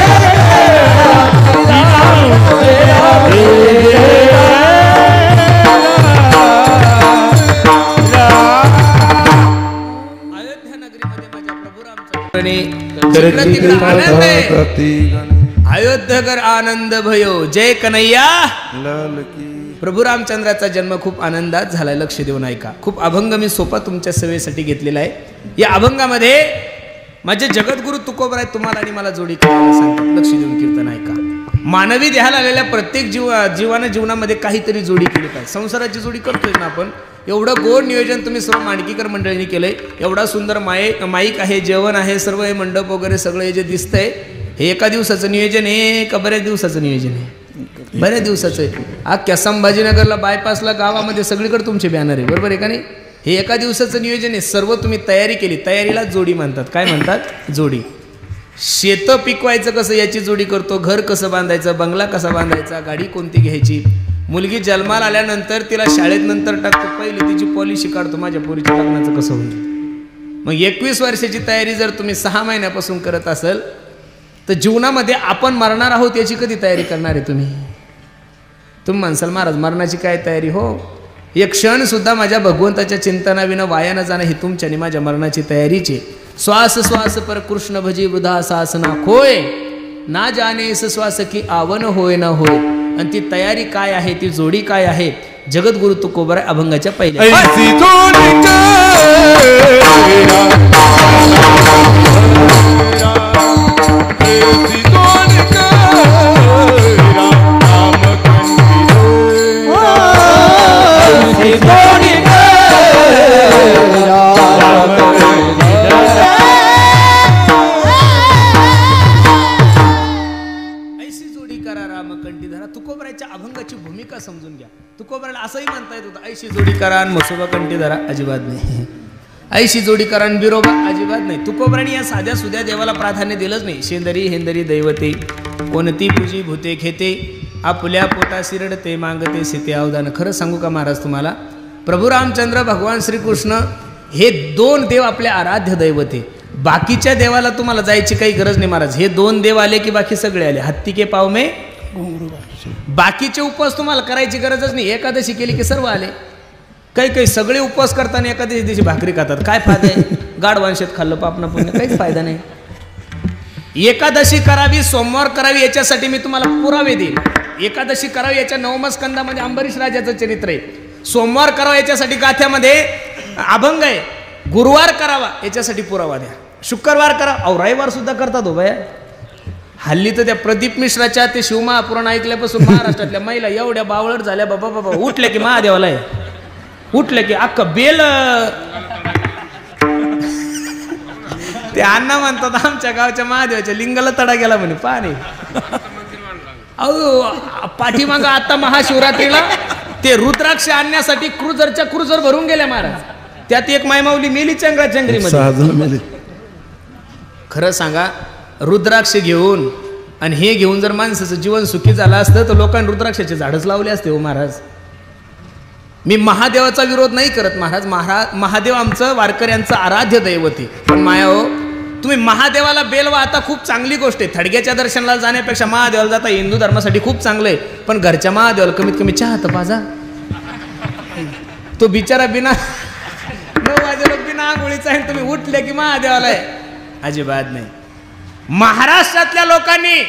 राम. अयोध्या नगरीमध्ये माझ्या प्रभू रामचंद्राने आनंद आहे. अयोध्येकर आनंद भयो जय कन्हैया लाल की. प्रभू रामचंद्राचा जन्म खूप आनंदात झालाय. लक्ष देऊन ऐका. खूप अभंग मी सोपा तुमच्या सेवेसाठी घेतलेला आहे. या अभंगामध्ये माझे जगद्गुरु तुकोबराय तुम्हाला आणि मला जोडी करायला सांगतात. लक्ष देऊन कीर्तन ऐका. मानवी देहाला आलेल्या प्रत्येक जीवानं जीवनामध्ये काहीतरी जोडी केली पाहिजे. संसाराची जोडी करतोय ना आपण. एवढं गोड नियोजन तुम्ही सर्व मांडकीकर मंडळींनी केलंय. एवढा सुंदर माईक आहे, जेवण आहे, सर्व हे मंडप वगैरे सगळं हे जे दिसतंय हे एका दिवसाचं नियोजन आहे का बऱ्याच दिवसाचं नियोजन आहे? बऱ्याच दिवसाचं आहे. अख्ख्या संभाजीनगरला बायपासला गावामध्ये सगळीकडे तुमचे बॅनर आहे, बरोबर आहे का नाही? हे एका दिवसाचं नियोजन आहे. सर्व तुम्ही तयारी केली. तयारीला जोडी म्हणतात. काय म्हणतात? जोडी. शेत पिकवायचं कसं याची जोडी करतो. घर कसं बांधायचं, बंगला कसा बांधायचा, गाडी कोणती घ्यायची. मुलगी जन्माला आल्यानंतर तिला शाळेत नंतर टाकतो, पहिली तिची पॉलिसी काढतो, माझ्या पोरीच्या लग्नाचं कसं होईल. मग 21 वर्षाची तयारी जर तुम्ही 6 महिन्यापासून करत असाल तर जीवनामध्ये आपण मरणार आहोत याची कधी तयारी करणार आहे तुम्ही? तुम्ही म्हणसाल महाराज मरणाची काय तयारी? हो, एक क्षण सुद्धा माझ्या भगवंताच्या चिंतनाविना वाया न जाणं ही तुमच्या आणि माझ्या मरणाची तयारीची. श्वास श्वास पर कृष्ण भजी वृधा सासना खोय ना जाने श्वास की आवन होय न होय. आणि ती तयारी काय आहे, ती जोडी काय आहे? जगद्गुरु तुकोबराय अभंगाच्या पहिल्या भूमिका समजून घ्या. तुकोबराला असंही म्हणता येत होतं, ऐशी जोडी करा आणि मसोबा कंठी धरा, अजिबात नाही. ऐशी जोडी करा आणि बिरोबा, अजिबात नाही. तुकोबराने या साध्या सुध्या देवाला प्राधान्य दिलंच नाही. शेंदरी हेंदरी दैवते कोणती पूजी भूते घेते, आपल्या पोटा शिरडते मागते सीते अवदान. खरं सांगू का महाराज तुम्हाला, प्रभू रामचंद्र भगवान श्रीकृष्ण हे 2 देव आपले आराध्य दैवते. बाकीच्या देवाला तुम्हाला जायची काही गरज नाही महाराज. हे 2 देव आले की बाकी सगळे आले. हत्ती के पाव में बाकीचे उपवास तुम्हाला करायची गरजच नाही. एकादशी केली की सर्व आले. काही सगळे उपवास करताना एकादशी दिवशी भाकरी खातात. काय फायदा आहे? गाढवांशेत खाल्लं पापना पुण्य, काहीच फायदा नाही. एकादशी करावी, सोमवार करावी, याच्यासाठी मी तुम्हाला पुरावे देईन. एकादशी करावी याच्या 9व्या स्कंदामध्ये अंबरीश राजाचं चरित्र आहे. सोमवार करावा याच्यासाठी गाथ्यामध्ये अभंग आहे. गुरुवार करावा याच्यासाठी पुरावा द्या. शुक्रवार करा, अहो रविवार सुद्धा करतात हो बाया. हल्ली तर त्या प्रदीप मिश्राच्या ते शिवमहापुराण ऐकल्यापासून महाराष्ट्रातल्या महिला एवढ्या बावळट झाल्या, बाबा बाबा उठल्या की महादेवाला आहे, उठलं की अख्ख बेल. ते अण्णा म्हणतात आमच्या गावच्या महादेवाच्या लिंगाला तडा गेला म्हणे पाणी. अहो पाठीमाग आता महाशिवरात्रीला ते रुद्राक्ष आणण्यासाठी क्रुझर भरून गेल्या महाराज. त्यात एक मायमाऊली मेली चंगराचंगरीमध्ये. खरं सांगा, रुद्राक्ष घेऊन आणि हे घेऊन जर माणसाचं जीवन सुखी झालं असतं तर लोकांनी रुद्राक्षाचे झाडच लावले असते हो महाराज. मी महादेवाचा विरोध नाही करत महाराज. महादेव आमचं वारकऱ्यांचं आराध्य दैवत आहे. पण माया हो, तुम्ही महादेवाला बेलवा आता खूप चांगली गोष्ट आहे. थडग्याच्या दर्शनाला जाण्यापेक्षा महादेवाला जाता हिंदू धर्मासाठी खूप चांगलं आहे. पण घरच्या महादेवाला कमीत कमी चहा तर पाजा. तो बिचारा बिना 9 वाजेला बिना आंघोळीचा आहे, तुम्ही उठले की महादेवाला आहे, अजिबात नाही. महाराष्ट्रातल्या लोकांनी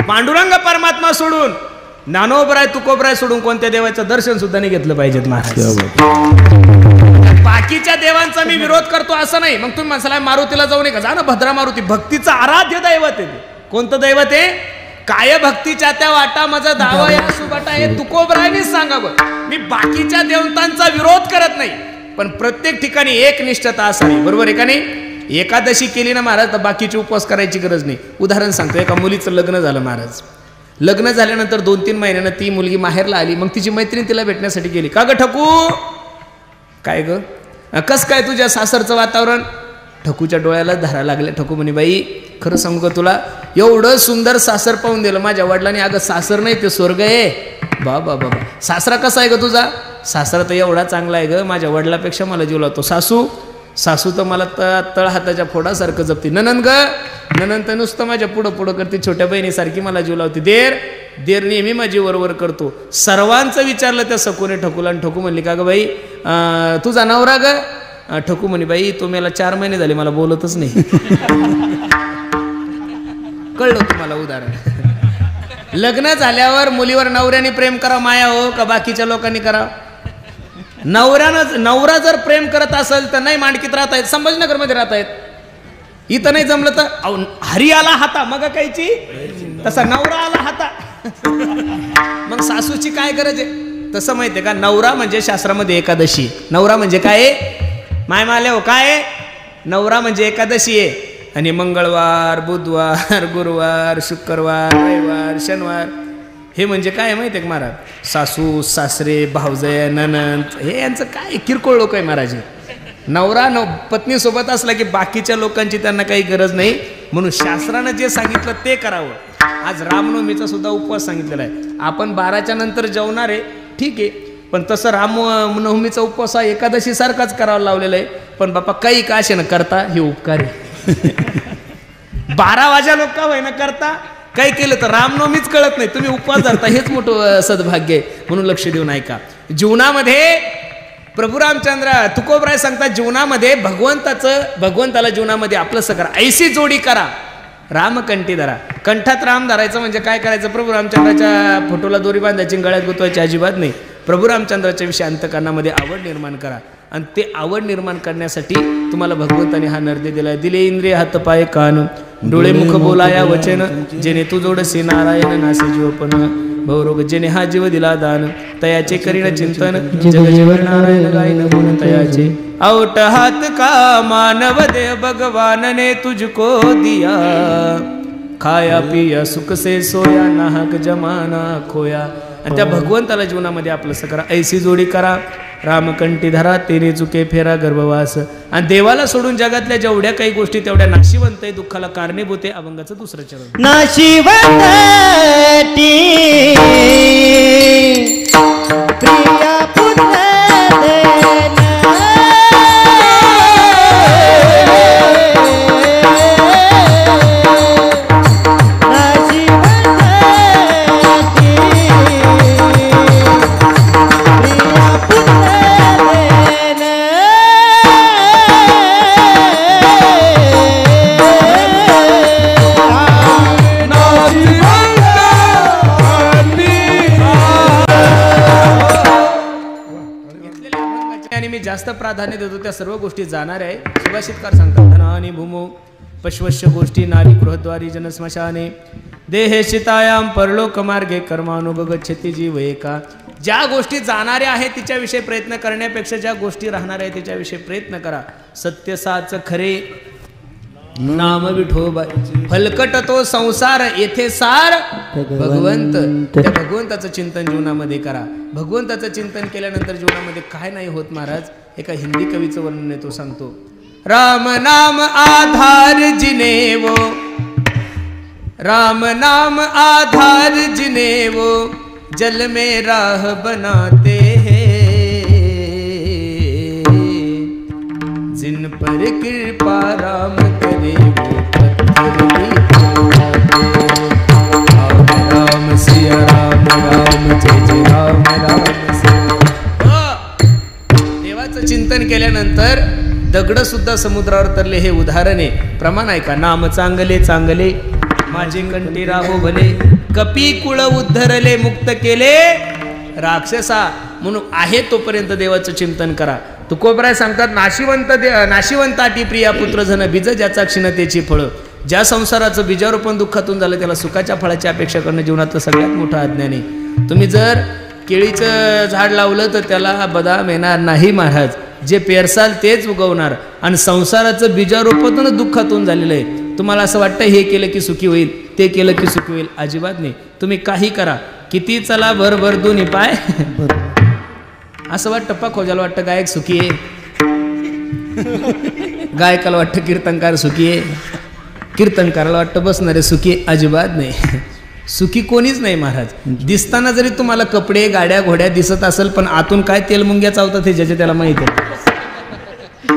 पांडुरंग परमात्मा सोडून, ज्ञानोबराय तुकोबराय सोडून कोणत्या देवाचं दर्शन सुद्धा नाही घेतलं पाहिजेत महाराज. बाकीच्या देवांचा मी विरोध करतो असं नाही. मग तुम्ही म्हणाला मारुतीला जाऊ नये का? जा ना, भद्रा मारुती भक्तीचं आराध्य दैवत आहे. कोणतं दैवत आहे? काय भक्तीच्या त्या वाटा माझा धावा या सुबाटा, हे तुकोबरायनीच सांगावं. मी बाकीच्या देवतांचा विरोध करत नाही, पण प्रत्येक ठिकाणी एक निष्ठता असावी. बरोबर आहे का नाही? एकादशी केली ना महाराज तर बाकीचे उपवास करायची गरज नाही. उदाहरण सांगतो, एका मुलीचं लग्न झालं महाराज. लग्न झाल्यानंतर 2-3 महिन्यानं ती मुलगी माहेरला आली. मग तिची मैत्रीण तिला भेटण्यासाठी गेली. का ग ठकू, काय ग कस काय तुझ्या सासरचं वातावरण? ठकूच्या डोळ्याला धारा लागल्या. ठकू म्हणे, बाई खरं सांगू का तुला, एवढं सुंदर सासर पाहून दिलं माझ्या वडिलांनी. अगं सासर नाही ते स्वर्ग आहे. बाबा बाबा, सासरा कसा आहे ग तुझा? सासरा तर एवढा चांगला आहे ग, माझ्या वडिलापेक्षा मला जीव लावतो. सासू तर मला तळ हाताच्या फोडासारखं जपते. ननंद ग, ननंद तर नुसतं माझ्या पुढं करते, छोट्या बहिणीसारखी मला जीव लावते. देर नेहमी माझी वरवर करतो. सर्वांचं विचारलं त्या सकोने ठकूला, आणि ठकू म्हणली, का ग बाई तुझा नवरा ग? ठकू म्हणे, बाई तो मला 4 महिने झाले, मला बोलतच नाही. कळलं तुम्हाला उदाहरण? लग्न झाल्यावर मुलीवर नवऱ्याने प्रेम करा माया हो का बाकीच्या लोकांनी करा? नवरा जर प्रेम करत असेल तर नाही मांडकीत राहत आहेत, संभाजीनगर मध्ये राहत आहेत. इथं नाही जमलं तर हरी आला हाता मग कायची, तसा नवरा आला हाता. मग सासूची काय गरज आहे? तसं माहितीये का, नवरा म्हणजे शास्त्रामध्ये एकादशी. नवरा म्हणजे काय माय माले हो, काय नवरा म्हणजे एकादशी आहे. आणि मंगळवार, बुधवार, गुरुवार, शुक्रवार, रविवार, शनिवार हे म्हणजे काय माहिती आहे का महाराज? सासू सासरे भावजय ननंद हे यांचं काय किरकोळ लोक आहे महाराज. नवरा पत्नी सोबत असला की बाकीच्या लोकांची त्यांना काही गरज नाही. म्हणून शास्त्रानं जे सांगितलं ते करावं. आज रामनवमीचा सुद्धा उपवास सांगितलेला आहे. आपण 12च्या नंतर जेवणार आहे ठीक आहे, पण तसं रामनवमीचा उपवास हा एकादशी सारखाच करावा लावलेला आहे. पण बापा काही का असे ना करता हे उपकार आहे. 12 वाजा लोक का होईना करता, काही केलं तर रामनवमीच कळत नाही, तुम्ही उपवास धरता, हेच मोठं सद्भाग्य आहे. म्हणून लक्ष देऊन ऐका. जीवनामध्ये प्रभू रामचंद्र तुकोबराय सांगतात, जीवनामध्ये भगवंताला जीवनामध्ये आपलंसं करा, ऐशी जोडी करा, रामकंठी धरा. कंठात राम धरायचं म्हणजे काय करायचं? प्रभू रामचंद्राच्या फोटोला दोरी बांधायची, गळ्यात गुंतवायची अजिबात नाही. प्रभू रामचंद्राच्या विषयी अंतकरणामध्ये आवड निर्माण करा. आणि ते आवड निर्माण करण्यासाठी तुम्हाला भगवंताने हा नर्दे दिलाय. दिले इंद्रिय हात पाय कान डोळे मुख बोलाया वचन, जेणे तू जोडसे नारायण नासे जीवपण भवरोग, जेणे हा जीव दिला दान, तयाचे करीन चिंतन, जग जीवन नारायण गायन गुण तयाचे. औट हात का मानव दे भगवान ने तुझको दिया, खाया पिया सुख से सोया नाहक जमाना खोया, आणि त्या भगवंताला जीवनामध्ये आपलंसं करा. ऐसी जोडी करा रामकंठी धरा, तेने चुके फेरा गर्भवास. आणि देवाला सोडून जगातल्या जेवढ्या काही गोष्टी तेवढ्या नाशिवंत आहे, दुःखाला कारणीभूत आहे. अभंगाचं दुसरं चरण. नाशिवंत प्रिया पुत्र जास्त प्राधान्य देतो त्या सर्व गोष्टी जाणार आहे. सुभाषितकार सांगतात धनानी भूमो पश्वश्य गोष्टी नारी गृहद्वारी जनस्मशाने देहे शितायाम परलोक मार्गे कर्मानुगच्छति जीव एका. ज्या गोष्टी जाणाऱ्या आहेत तिच्याविषयी प्रयत्न करण्यापेक्षा ज्या गोष्टी राहणाऱ्या आहेत तिच्याविषयी प्रयत्न करा. सत्य साच खरे नाम विठोबा फलकट तो संसार येथे सार भगवंत. त्या भगवंताचं चिंतन जीवनामध्ये करा. भगवंताचं चिंतन केल्यानंतर जीवनामध्ये काय नाही होत महाराज. एका हिंदी कवीचं वर्णन तो सांगतो. राम नाम आधार जिने वो, राम नाम आधार जिने वो जल में राह बनाते हैं, जिन पर कृपा राम करे वो पत्थर भी राम सिया राम राम जय जय राम राम. देवाचं चिंतन केल्यानंतर दगड सुद्धा समुद्रावर तरले हे उदाहरण आहे. प्रमाण आहे का. नाम चांगले चांगले माझे कंठी राहो भले, कपी कुळ उद्धरले मुक्त केले राक्षसा. म्हणून आहे तोपर्यंत देवाचं चिंतन करा. तुकोबराय सांगतात नाशिवंताटी प्रिया पुत्र धन बीज ज्याचा क्षीणतेची फळं. ज्या संसाराचं बीजारोपण दुःखातून झालं त्याला सुखाच्या फळाची अपेक्षा करणं जीवनातलं सगळ्यात मोठं अज्ञान आहे. तुम्ही जर केळीचं झाड लावलं तर त्याला बदाम येणार नाही महाराज. जे पेरसाल तेच उगवणार. आणि संसाराचं बीजारोपण दुःखातून झालेलं आहे. तुम्हाला असं वाटतं हे केलं की सुखी होईल, ते केलं की सुखी होईल. अजिबात नाही. तुम्ही काही करा, किती चला भर भर दोन्ही पाय. असं वाटतं पा खोजाला वाटतं गायक सुखी आहे, गायकाला वाटतं कीर्तनकार सुखी आहे, कीर्तनकाराला वाटतं बसणारे सुखी. अजिबात नाही. सुखी कोणीच नाही महाराज. दिसताना जरी तुम्हाला कपडे गाड्या घोड्या दिसत असेल पण आतून काय तेल मुंग्या चावतात हे ज्याचे त्याला माहित आहे.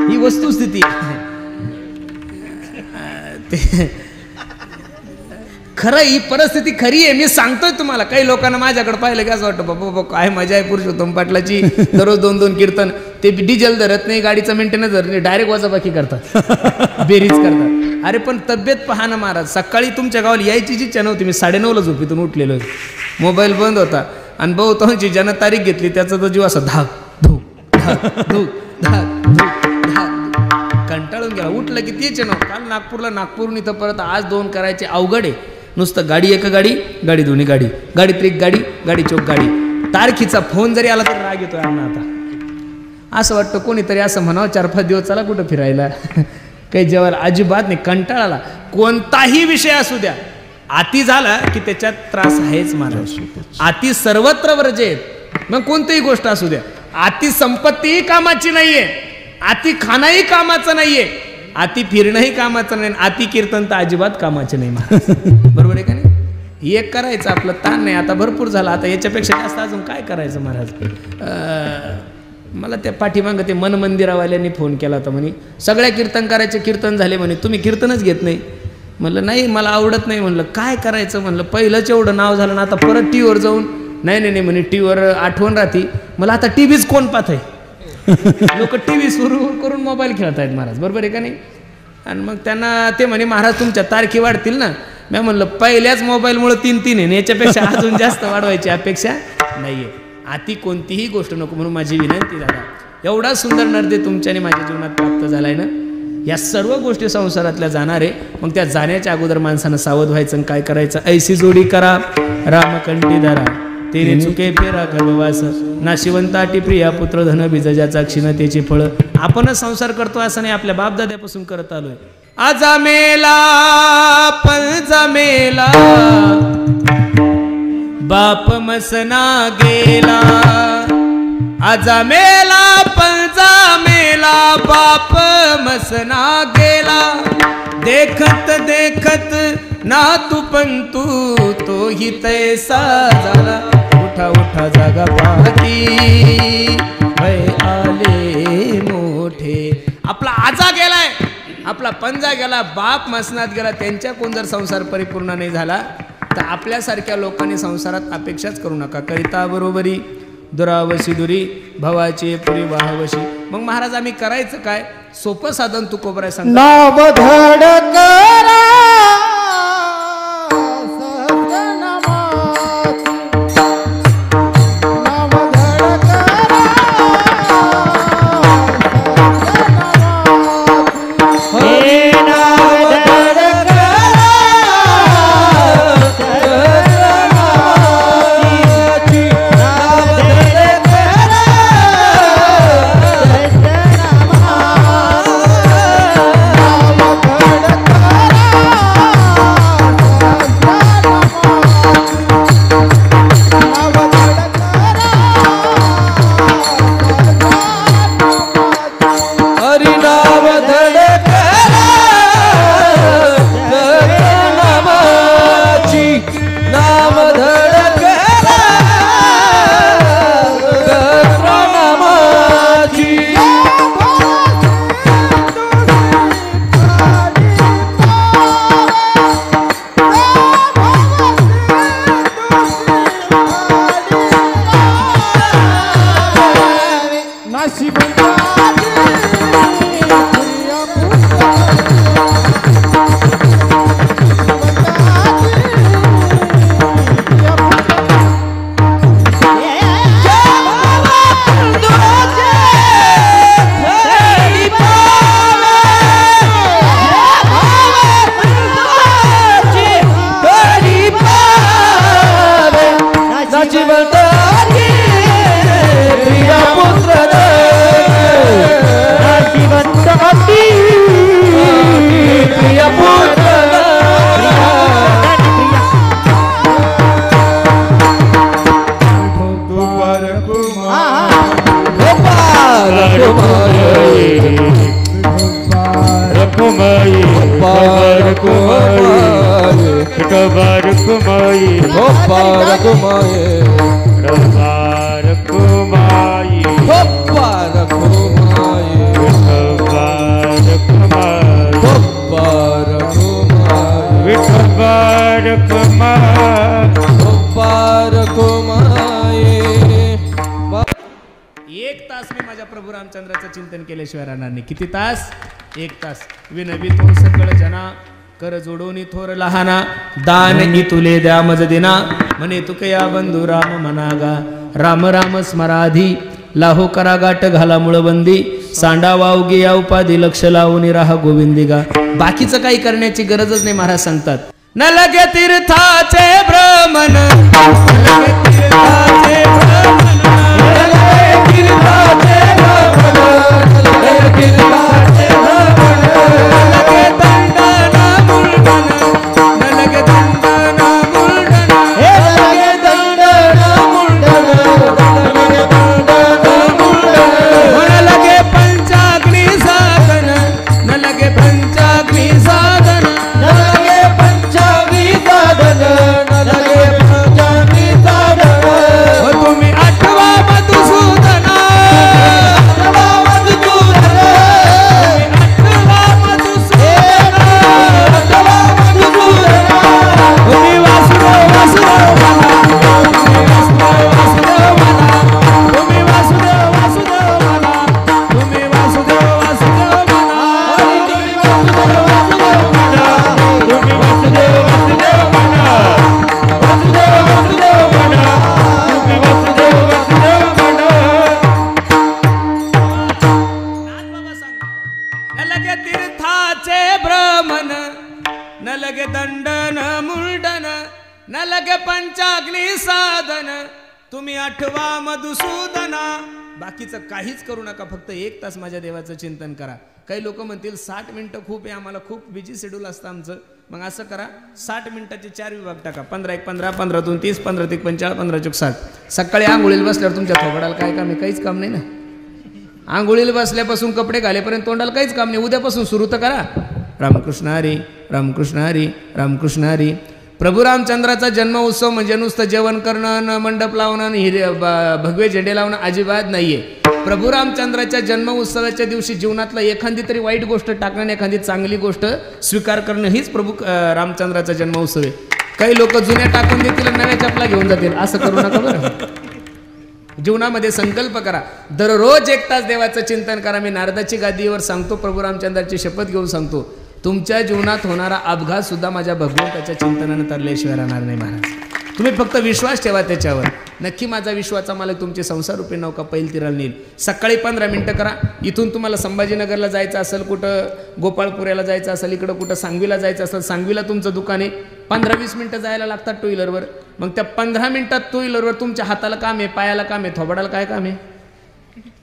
ही वस्तुस्थिती खरं. ही परिस्थिती खरी आहे. मी सांगतोय तुम्हाला. काही लोकांना माझ्याकडे पाहिलं की असं वाटतं बाबा काय मजा आहे पुरुषोत्तम पाटलाची. दररोज 2-2 कीर्तन. ते डिझेल धरत नाही, गाडीचा मेंटेनन्स धरत नाही, डायरेक्ट वाजाबाकी करतात, बेरीज करतात. अरे पण तब्येत पहा ना महाराज. सकाळी तुमच्या गावाला यायची जी इच्छा नव्हती. मी 9:30ला झोपेतून उठलेलो. मोबाईल बंद होता आणि बहुतांशी ज्यानं तारीख घेतली त्याचा तो जीव असा धाक धूक धाक धूक धाक धूक धाक. कंटाळून गेला. उठलं की तेच ना. काल नागपूरहून इथं परत आज 2 करायचे अवघड आहे. नुसतं गाडी एक गाडी, गाडी दोन्ही गाडी, गाडी त्रिक गाडी, गाडी चौक गाडी. तारखीचा फोन जरी आला तर राग येतोय अण्णा. आता असं वाटतं कोणीतरी असं म्हणावं 4-5 दिवस चला कुठं फिरायला. काही जेवायला अजिबात नाही. कंटाळाला. कोणताही विषय असू द्या, आती झाला की त्याच्यात त्रास आहेच महाराज. आती सर्वत्र वर्जेत. मग कोणतीही गोष्ट असू द्या. आती संपत्तीही कामाची नाहीये, आती खाणंही कामाचं नाहीये, आती फिरणंही कामाचं नाही, आती कीर्तन तर अजिबात कामाचे नाही महाराज. बरोबर आहे का नाही. एक करायचं आपलं ताण नाही. आता भरपूर झालं. आता याच्यापेक्षा जास्त अजून काय करायचं महाराज. मला त्या पाठीमागं ते मन मंदिरावाल्यांनी फोन केला होता. म्हणे सगळ्या कीर्तनकाराचे कीर्तन झाले म्हणे, तुम्ही कीर्तनच घेत नाही. म्हणलं नाही मला आवडत नाही. म्हणलं काय करायचं. म्हणलं पहिलंच एवढं नाव झालं ना आता परत टीव्हीवर जाऊन. नाही म्हणे टीव्हीवर आठवण राहते. मला आता टीव्हीच कोण पाहत आहे. लोक टीव्ही सुरू करून मोबाईल खेळत आहेत महाराज. बरोबर आहे का नाही. आणि मग त्यांना ते म्हणे महाराज तुमच्या तारखी वाढतील ना. मी म्हणलं पहिल्याच मोबाईलमुळे 3-3 आहे, याच्यापेक्षा अजून जास्त वाढवायची अपेक्षा नाहीये. आती कोणतीही गोष्ट नको. म्हणून माझी विनंती दादा, एवढा सुंदर नर्दे तुमच्याने माझ्या जीवनात प्राप्त झालाय ना. या सर्व गोष्टी संसारातल्या जाणार आहे. मग त्या जाण्याच्या अगोदर माणसानं सावध व्हायचं. काय करायचं. ऐसी जोडी करा रामकंठी धरा, तेने चुके फेरा गर्भवास. नाशिवंताटी प्रिया पुत्र धन बीज ज्याचा क्षीणतेची फळं. आपणच संसार करतो असं नाही, आपल्या बापदाद्यापासून करत आलोय. अजमेला पण जमेला बाप मसना गेला आजा मेला पंजा मेला बाप मसना गेला देखत देखत ना तू पण तो ही तैसा झाला उठा उठा जागा पाहती भय आले मोठे आपला आजा गेलाय आपला पंजा गेला बाप मसनात गेला त्यांच्या कोण जर संसार परिपूर्ण नाही झाला तर आपल्यासारख्या लोकांनी संसारात अपेक्षाच करू नका करिता बरोबरी दुरावशी दुरी भवाची पुरी वाहवशी मग महाराज आम्ही करायचं काय सोपं साधन तुकोबराय सांग नाव धड करा चिंतन केल्याशिवाय राहणार नाही किती तास 1 तास विनवी तो सकळ जना कर जोडोनी थोर लहाना दान तुले द्या मज दिना म्हणे तुकया बंधू राम मनागा राम राम स्मराधी लाहो करा गाठ घाला मुळबंदी सांडा वावगी या उपाधी लक्ष लावून राहा गोविंदिगा बाकीचं काही करण्याची गरजच नाही महाराज सांगतात न लगे तीर्थाचे भ्रमण तुम्ही मधुसूदना. बाकीचं काहीच करू नका, फक्त 1 तास माझ्या देवाचं चिंतन करा. काही लोक म्हणतील 60 मिनिटं खूप आहे, आम्हाला खूप बिझी शेड्यूल असतं आमचं. मग असं करा, 60 मिनिटाचे 4 विभाग टाका. 15 1 15, 15 2 30, 15 3 45, 15 4 60. सकाळी आंघोळीला बसल्यावर तुमच्या थोबडाला काय काम आहे? काहीच काम नाही ना. आंघोळीला बसल्यापासून कपडे घालेपर्यंत तोंडाला काहीच काम नाही. उद्यापासून सुरू तर करा. रामकृष्ण हरी, रामकृष्ण हरी, रामकृष्ण हरी. प्रभू रामचंद्राचा जन्म उत्सव म्हणजे नुसतं जेवण करणं, मंडप लावणं, भगवे झेंडे लावणं अजिबात नाहीये. प्रभू रामचंद्राच्या जन्म उत्सवाच्या दिवशी जीवनातलं एखादी तरी वाईट गोष्ट टाकणं, एखादी चांगली गोष्ट स्वीकार करणं हीच प्रभू रामचंद्राचा जन्म उत्सव आहे. काही लोक जुन्या टाकून देतील, नव्या चपला घेऊन जातील. असं करू नका बरं. जीवनामध्ये संकल्प करा, दररोज 1 तास देवाचं चिंतन करा. मी नारदाची गादीवर सांगतो, प्रभू रामचंद्राची शपथ घेऊन सांगतो, तुमच्या जीवनात होणारा अपघात सुद्धा माझ्या भगवंताच्या चिंतनानं तरल्याशिवाय राहणार नाही महाराज. तुम्ही फक्त विश्वास ठेवा त्याच्यावर. नक्की माझा विश्वाचा मालक तुमचे संसार रूपी नौका पैल तीराला नेईल. सकाळी 15 मिनिटं करा. इथून तुम्हाला संभाजीनगरला जायचं असेल, कुठं गोपाळपुऱ्याला जायचं असेल, इकडं कुठं सांगवीला जायचं असेल, सांगवीला तुमचं दुकान आहे, 15-20 मिनिटं जायला लागतात टू व्हीलरवर. मग त्या 15 मिनिटात टू व्हीलरवर तुमच्या हाताला काम आहे, पायाला काम आहे, थोबाडाला काय काम आहे?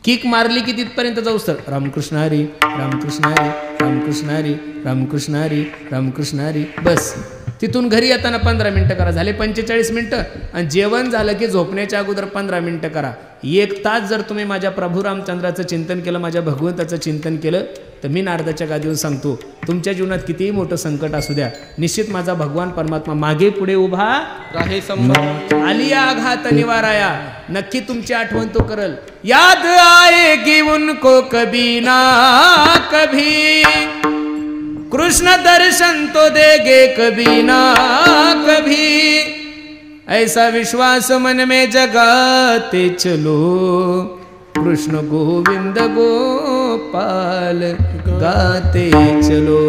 किक मारली की तिथपर्यंत जाऊस तर रामकृष्ण हरी, रामकृष्ण हरी, रामकृष्ण हरी, रामकृष्ण हरी, रामकृष्ण हरी. बस. तिथून घरी येताना 15 मिनिटं करा. झाले 45 मिनिटं. आणि जेवण झालं की झोपण्याच्या अगोदर 15 मिनिटं करा. 1 तास जर तुम्ही माझ्या प्रभू रामचंद्राचं चिंतन केलं, माझ्या भगवंताचं चिंतन केलं, तर मी नारदाच्या गादीवर सांगतो, तुमच्या जीवनात कितीही मोठं संकट असू द्या, निश्चित माझा भगवान परमात्मा मागे पुढे उभा राहे संभव. आलिया आघात निवाराया. नक्की तुमची आठवण तो करल. याद आएगी उनको कभी ना कभी, कृष्ण दर्शन तो देंगे कभी ना कभी, ऐसा विश्वास मन में जगाते चलो, कृष्ण गोविंद गोपाल गाते चलो.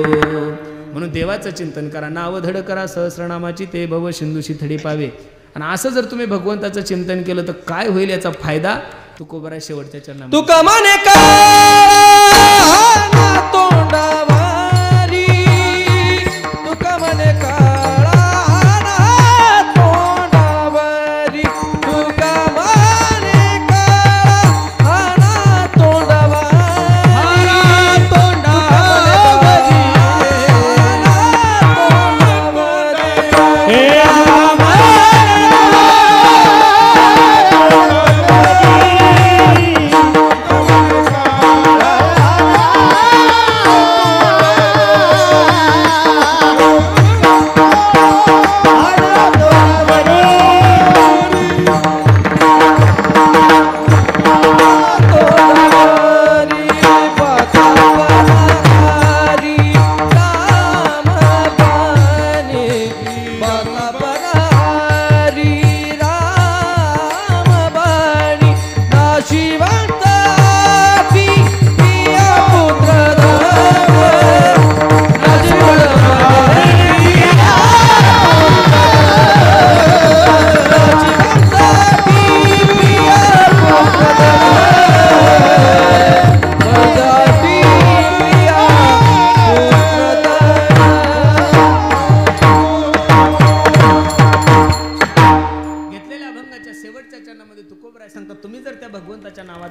म्हणून देवाचं चिंतन करा, नाव धड करा सहस्रनामाची, ते भव सिंधूशी थडी पावे. आणि असं जर तुम्ही भगवंताचं चिंतन केलं तर काय होईल याचा फायदा तुकोबरा शेवटच्या चरणात. तुका म्हणे का तोंडावारी, तुका म्हणे काळा तोंडावारी, तुका म्हणे काळा तोंडावारी, तोंडावारी,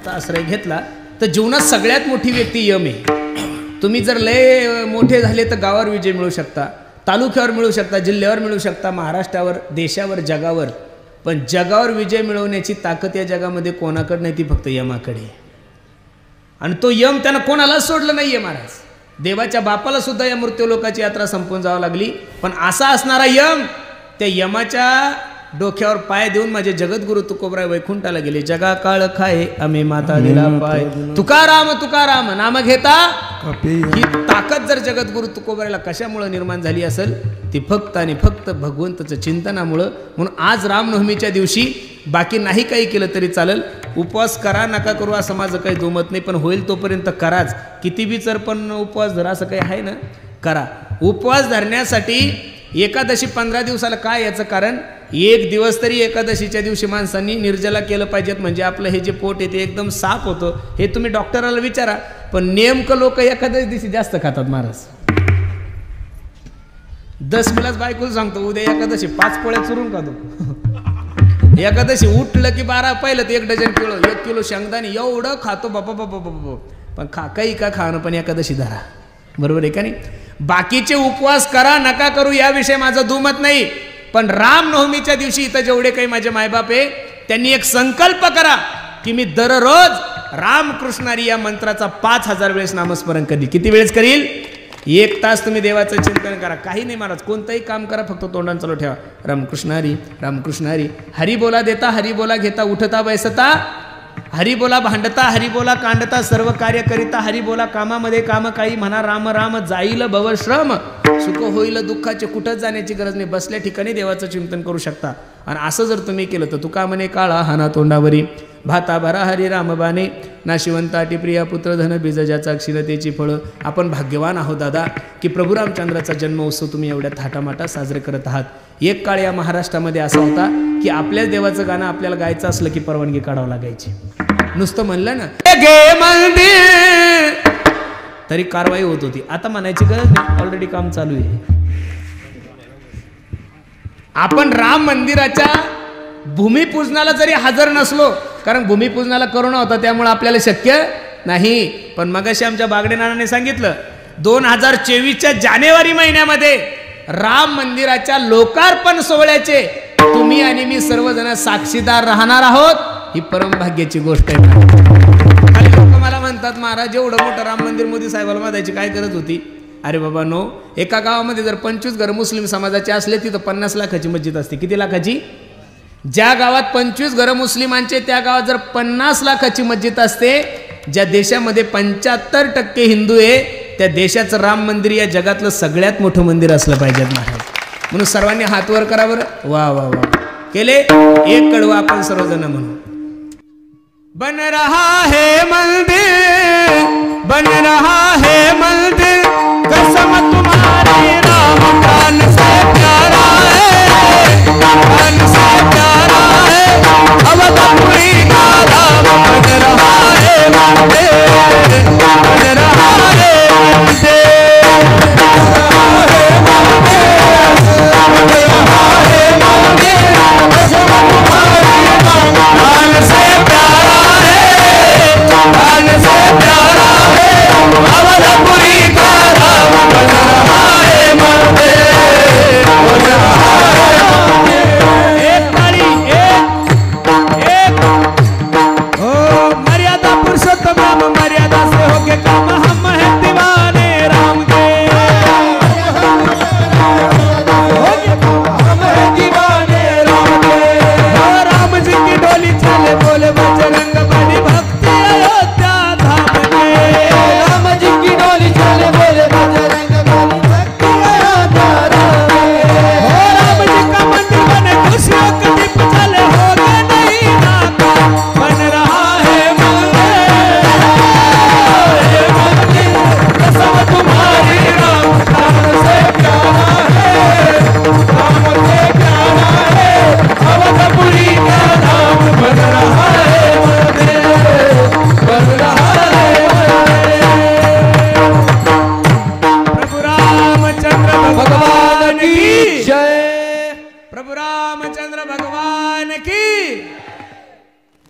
आश्रय घेतला तर जीवनात सगळ्यात मोठी व्यक्ती यम आहे. तुम्ही जर लय मोठे झाले तर गावावर विजय मिळू शकता, तालुक्यावर मिळू शकता, जिल्ह्यावर मिळू शकता, महाराष्ट्रावर, देशावर, जगावर. पण जगावर विजय मिळवण्याची ताकद या जगामध्ये कोणाकडे नाही, ती फक्त यमाकडे. आणि तो यम त्यानं कोणालाच सोडलं नाहीये महाराज. देवाच्या बापाला सुद्धा या मृत्यूलोकाची यात्रा संपून जावं लागली. पण असा असणारा यम, त्या यमाच्या डोक्यावर पाय देऊन माझे जगद्गुरु तुकोबराय वैकुंठाला गेले. जगा काळ खाय आम्ही माता दिला पाय, तुकाराम तुकाराम नाम घेता. ही ताकद जर जगद्गुरु तुकोबरायला कशामुळे निर्माण झाली असेल, ती फक्त आणि फक्त भगवंताचं चिंतनामुळं. म्हणून आज रामनवमीच्या दिवशी बाकी नाही काही केलं तरी चालेल, उपवास करा नका करू असं माझं काही दुमत नाही, पण होईल तोपर्यंत कराच. किती बी चर पण उपवास धरा असं काही आहे ना, करा. उपवास धरण्यासाठी एकादशी 15 दिवसाला काय याचं कारण, 1 दिवस तरी एकादशीच्या दिवशी माणसांनी निर्जला केलं पाहिजेत, म्हणजे आपलं हे जे पोट आहे ते एकदम साफ होतं. हे तुम्ही डॉक्टराला विचारा. पण नेमकं लोक एकादशी दिवशी जास्त खातात महाराज. 10 मिलाच बायकोला सांगतो उद्या एकादशी 5 पोळ्या चुरून खातो. एकादशी उठलं की 12 पहिलं तर 1 डझन किलो 1 किलो शेंगदाणे एवढं खातो बापा बापा बापा. पण काही का खाणं पण एकादशी धरा, बरोबर आहे का नाही. बाकीचे उपवास करा नका करू याविषयी माझं दुमत नाही. पण रामनवमीच्या दिवशी इथं जेवढे काही माझे मायबाप आहे त्यांनी एक संकल्प करा की मी दररोज रामकृष्णारी या मंत्राचा 5000 वेळेस नामस्मरण करील. किती वेळेस करील? 1 तास तुम्ही देवाचं चिंतन करा. काही नाही महाराज, कोणतंही काम करा, फक्त तोंडान चालू ठेवा. रामकृष्णारी रामकृष्णारी. हरी बोला देता, हरी बोला घेता, उठता बैसता हरी बोला, भांडता हरी बोला, कांडता सर्व कार्य करिता हरी बोला, कामामध्ये काम काही म्हणा राम राम, जाईल भवश्रम, सुख होईल दुःखाचे, कुठंच जाण्याची गरज नाही, बसल्या ठिकाणी देवाचं चिंतन करू शकता. आणि असं जर तुम्ही केलं तर तुका म्हणे काळा हाना तोंडावरी, भाता भरा हरी रामबाने, नाशिवंताटी प्रिया पुत्र धन बीज ज्याचा क्षीणतेची फळं. आपण भाग्यवान आहोत दादा की प्रभू रामचंद्राचा जन्मोत्सव तुम्ही एवढ्या थाटामाटा साजरे करत आहात. एक काळ या महाराष्ट्रामध्ये असा होता की आपल्याच देवाचं गाणं आपल्याला गायचं असलं की परवानगी काढावं लागायची. नुसतं म्हणलं ना गे मंदिर तरी कारवाई होत होती. आता म्हणायची गरज नाही, ऑलरेडी काम चालू आहे. आपण राम मंदिराच्या भूमिपूजनाला जरी हजर नसलो, कारण भूमिपूजनाला करोना होता त्यामुळे आपल्याला शक्य नाही. पण मगाशी आमच्या बागडे नानाने सांगितलं 2024च्या जानेवारी महिन्यामध्ये राम मंदिराच्या लोकार्पण सोहळ्याचे तुम्ही आणि मी सर्वजण साक्षीदार राहणार आहोत. ही परमभाग्याची गोष्ट आहे. काही लोक मला म्हणतात महाराज एवढं मोठं राम मंदिर मोदी साहेबाला बांधायची काय गरज होती. अरे बाबा नो, एका गावामध्ये जर 25 घर मुस्लिम समाजाचे असले तिथं 50 लाखाची मस्जिद असते. किती लाखाची? ज्या गावात 25 घर मुस्लिमांचे त्या गावात जर 50 लाखाची मस्जिद असते. ज्या देशामध्ये 75% हिंदू आहे त्या देशाचं राम मंदिर या जगातलं सगळ्यात मोठं मंदिर असलं पाहिजे महाराज. म्हणून सर्वांनी हात वर करा बरं. वा वा वा केले. एक कडवा आपण सर्वजण म्हणू. बन रहा है मंदिर, बन रहा है मंदिर, कसम तुम्हारी राम प्राण से प्यारा है, प्राण से प्यारा है, अवधपुरी का राम बन रहा है मंदिर, बन रहा है मंदिर.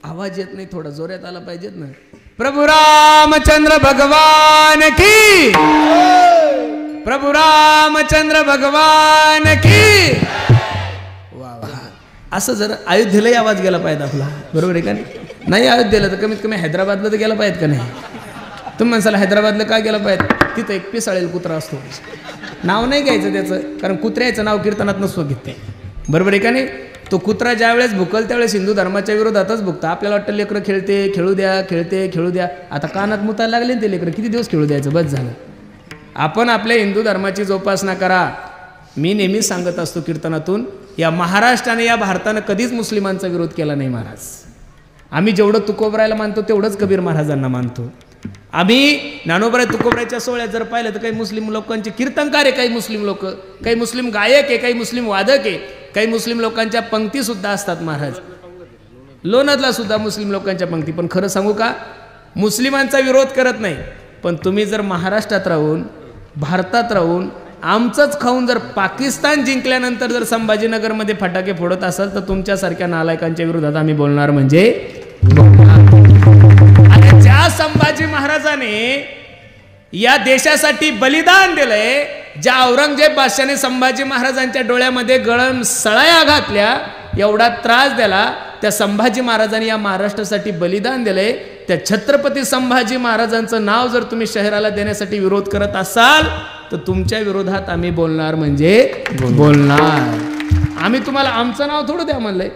आवाज येत नाही, थोडा जोरात आला पाहिजेत ना. प्रभू रामचंद्र भगवान की, प्रभू रामचंद्र भगवान की. वा वा. असं जर अयोध्येलाही आवाज गेला पाहिजे आपला, बरोबर आहे का नाही? अयोध्येला तर कमीत कमी हैदराबादला तर गेला पाहिजे का नाही? तुम्ही म्हणसाल हैदराबादला का गेला पाहिजे? तिथं एक पिसाळेल कुत्रा असतो. नाव नाही घ्यायचं त्याचं, कारण कुत्र्याचं नाव कीर्तनात नसतो घेते, बरोबर आहे का नाही? तो कुत्रा ज्या वेळेस भुकल त्यावेळेस हिंदू धर्माच्या विरोधातच भुकता. आपल्याला वाटतं लेकरं खेळते खेळू द्या, खेळते खेळू द्या. आता कानात मुतायला लागले ते लेकरं, किती दिवस खेळू द्यायचं? बस झालं. आपण आपल्या हिंदू धर्माची जोपासना करा. मी नेहमीच सांगत असतो कीर्तनातून, या महाराष्ट्राने या भारतानं कधीच मुस्लिमांचा विरोध केला नाही महाराज. आम्ही जेवढं तुकोबरायला मानतो तेवढंच कबीर महाराजांना मानतो. आम्ही ज्ञानोबराय तुकोबरायच्या सोहळ्यात जर पाहिलं तर काही मुस्लिम लोकांचे कीर्तनकार आहे, काही मुस्लिम लोक, काही मुस्लिम गायक आहे, काही मुस्लिम वादक आहे, काही मुस्लिम लोकांच्या पंक्ती सुद्धा असतात महाराज. लोणंदला सुद्धा मुस्लिम लोकांच्या पंक्ती. पण खरं सांगू का, मुस्लिमांचा विरोध करत नाही. पण तुम्ही जर महाराष्ट्रात राहून, भारतात राहून आमचंच खाऊन जर पाकिस्तान जिंकल्यानंतर जर संभाजीनगरमध्ये फटाके फोडत असाल तर तुमच्यासारख्या नालायकांच्या विरोधात आम्ही बोलणार म्हणजे आणि ज्या संभाजी महाराजाने या देशासाठी बलिदान दिलंय, ज्या औरंगजेब बादशाने संभाजी महाराजांच्या डोळ्यामध्ये गळम सळाया घातल्या, एवढा त्रास दिला, त्या संभाजी महाराजांनी या महाराष्ट्रासाठी बलिदान दिलंय, त्या छत्रपती संभाजी महाराजांचं नाव जर तुम्ही शहराला देण्यासाठी विरोध करत असाल तर तुमच्या विरोधात आम्ही बोलणार म्हणजे बोलणार. आम्ही तुम्हाला आमचं नाव थोडं द्या म्हणलंय,